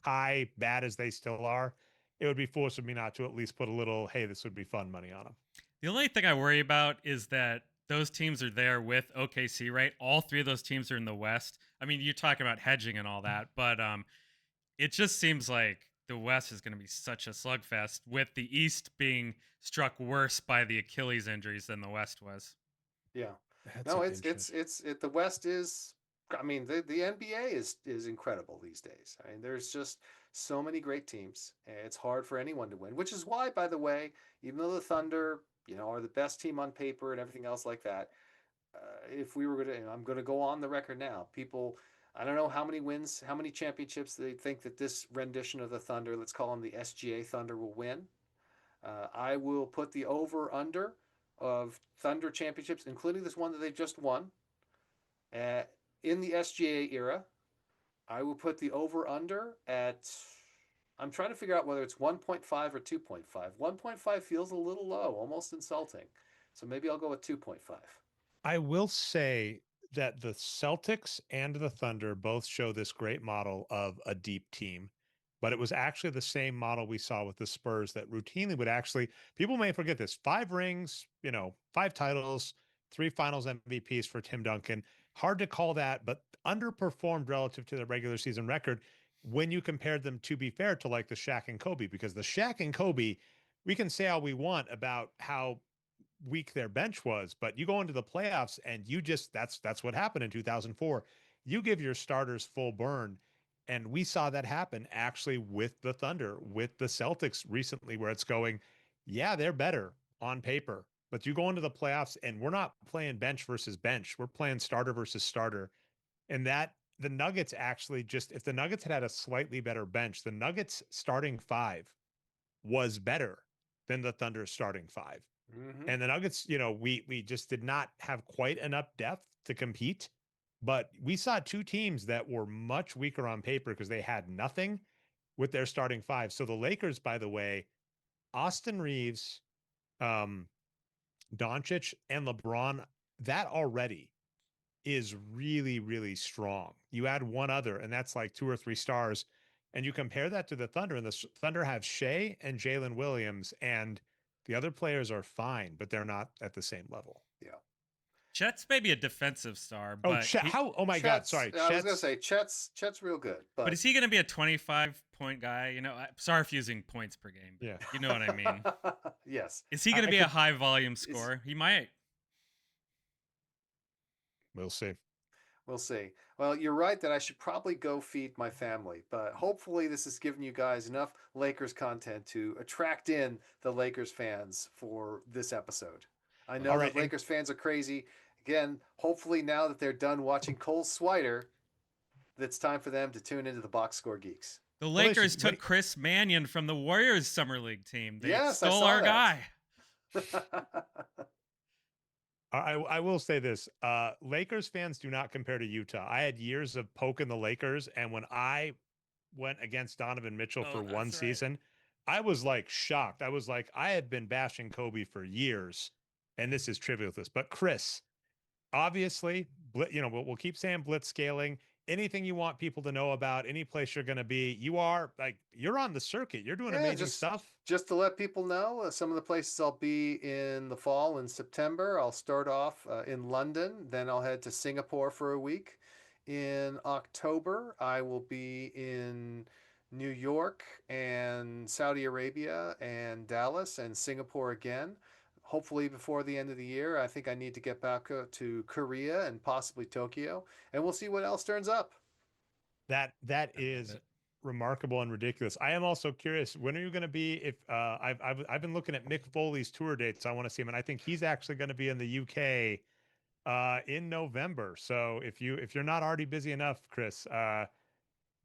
high bad as they still are, it would be foolish of me not to at least put a little, hey, this would be fun money on them. The only thing I worry about is that those teams are there with OKC, right? All three of those teams are in the West. I mean, you're talking about hedging and all that, but it just seems like the West is going to be such a slugfest, with the East being struck worse by the Achilles injuries than the West was. Yeah. That's No, an it's interesting. the West is I mean, the NBA is incredible these days. I mean, there's just so many great teams. It's hard for anyone to win, which is why, by the way, even though the Thunder, are the best team on paper and everything else like that, if we were going to, I'm going to go on the record now. People, I don't know how many wins, how many championships they think that this rendition of the Thunder, let's call them the SGA Thunder, will win. I will put the over under of Thunder championships, including this one that they've just won, uh, in the SGA era. I will put the over under at. I'm trying to figure out whether it's 1.5 or 2.5. 1.5 feels a little low, almost insulting. So maybe I'll go with 2.5. I will say that the Celtics and the Thunder both show this great model of a deep team, but it was actually the same model we saw with the Spurs that routinely would actually, people may forget this, 5 rings, 5 titles, 3 finals MVPs for Tim Duncan. Hard to call that, but underperformed relative to the regular season record when you compared them, to be fair, to like the Shaq and Kobe, because the Shaq and Kobe, we can say all we want about how weak their bench was, but you go into the playoffs and you just that's what happened in 2004. You give your starters full burn, and we saw that happen actually with the Thunder, with the Celtics recently, where it's going, yeah, they're better on paper, but you go into the playoffs and we're not playing bench versus bench, we're playing starter versus starter. And that the Nuggets actually, just if the Nuggets had a slightly better bench, the Nuggets starting five was better than the Thunder starting five. Mm-hmm. And the Nuggets, we just did not have quite enough depth to compete. But we saw 2 teams that were much weaker on paper because they had nothing with their starting five. So the Lakers, by the way, Austin Reeves, um, Doncic, and LeBron, that already is really, really strong. You add one other, and that's like 2 or 3 stars. And you compare that to the Thunder, and the Thunder have Shea and Jalen Williams, and the other players are fine, but they're not at the same level. Yeah. Chet's maybe a defensive star, Oh, but Chet, how? Oh my God, Chet's. sorry, I was gonna Chet's. say Chet's real good, but but is he going to be a 25-point guy? Sorry for using points per game, but Yeah, you know what I mean. yes, Is he going to I be a could. high volume is scorer? He might. We'll see. we'll see. Well, you're right that I should probably go feed my family, but hopefully this has given you guys enough Lakers content to attract in the Lakers fans for this episode. I All know right, that and Lakers fans are crazy. Again, hopefully now that they're done watching Cole Swider, it's time for them to tune into the Box Score Geeks. The well, they Lakers should. took But Chris Mannion from the Warriors Summer League team. They Yes, I stole saw our that. guy. I will say this: Lakers fans do not compare to Utah. I had years of poking the Lakers, and when I went against Donovan Mitchell Oh, for one that's right. season, I was like shocked. I was like, I have been bashing Kobe for years, and this is trivial. This, but Chris, obviously, we'll keep saying blitz scaling. Anything you want people to know about, any place you're going to be, you're on the circuit. You're doing Yeah, amazing just stuff. just to let people know, some of the places I'll be in the fall in September. I'll start off in London, then I'll head to Singapore for a week. In October, I will be in New York and Saudi Arabia and Dallas and Singapore again. Hopefully, before the end of the year, I think I need to get back to Korea and possibly Tokyo, and we'll see what else turns up. That I love is it. remarkable and ridiculous. I am also curious, when are you going to be? If I've been looking at Mick Foley's tour dates. I want to see him, and I think he's actually going to be in the UK in November. So if you're not already busy enough, Chris,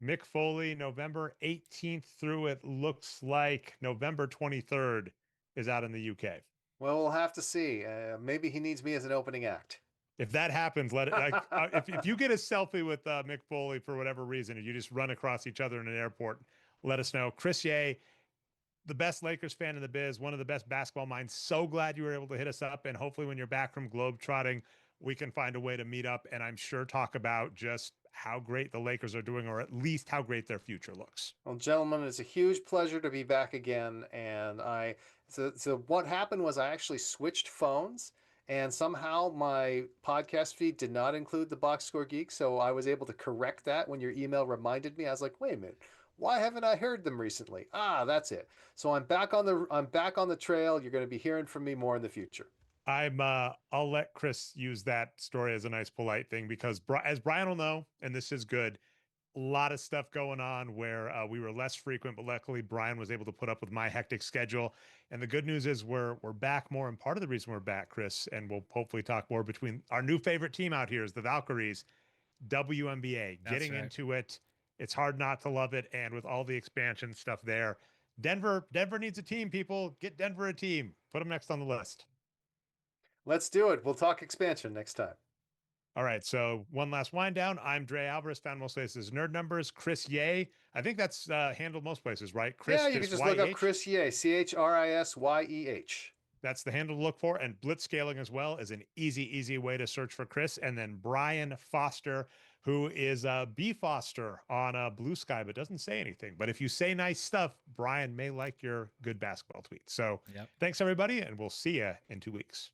Mick Foley, November 18th through, it looks like November 23rd, is out in the UK. Well, we'll have to see. Maybe he needs me as an opening act. If that happens, let it like if you get a selfie with Mick Foley for whatever reason, and you just run across each other in an airport, let us know. Chris Ye, the best Lakers fan in the biz, one of the best basketball minds. So glad you were able to hit us up, and hopefully, when you're back from globetrotting, we can find a way to meet up, and I'm sure talk about just how great the Lakers are doing, or at least how great their future looks. Well, gentlemen, it's a huge pleasure to be back again. And so what happened was I actually switched phones, and somehow my podcast feed did not include the Box Score Geek. So I was able to correct that when your email reminded me. I was like, wait a minute, why haven't I heard them recently? Ah, that's it. So I'm back on the trail. You're going to be hearing from me more in the future. I'll let Chris use that story as a nice polite thing because as Brian will know, and this is good, a lot of stuff going on where we were less frequent, but luckily Brian was able to put up with my hectic schedule. And the good news is we're back more. And part of the reason we're back, Chris, and we'll hopefully talk more between our new favorite team out here is the Valkyries, WNBA. That's Getting right. into it, it's hard not to love it. And with all the expansion stuff there, Denver needs a team. People, get Denver a team. Put them next on the list. Let's do it. We'll talk expansion next time. All right, so one last wind down. I'm Dre Alvarez, found most places Nerd Numbers. Chris Ye, I think that's handled most places, right? Yeah, Chris, you can just just look up YEH. Chris Ye, ChrisYeh. That's the handle to look for. And blitz scaling as well is an easy way to search for Chris. And then Brian Foster, who is B Foster on Blue Sky, but doesn't say anything. But if you say nice stuff, Brian may like your good basketball tweet. So Yep. thanks, everybody, and we'll see you in 2 weeks.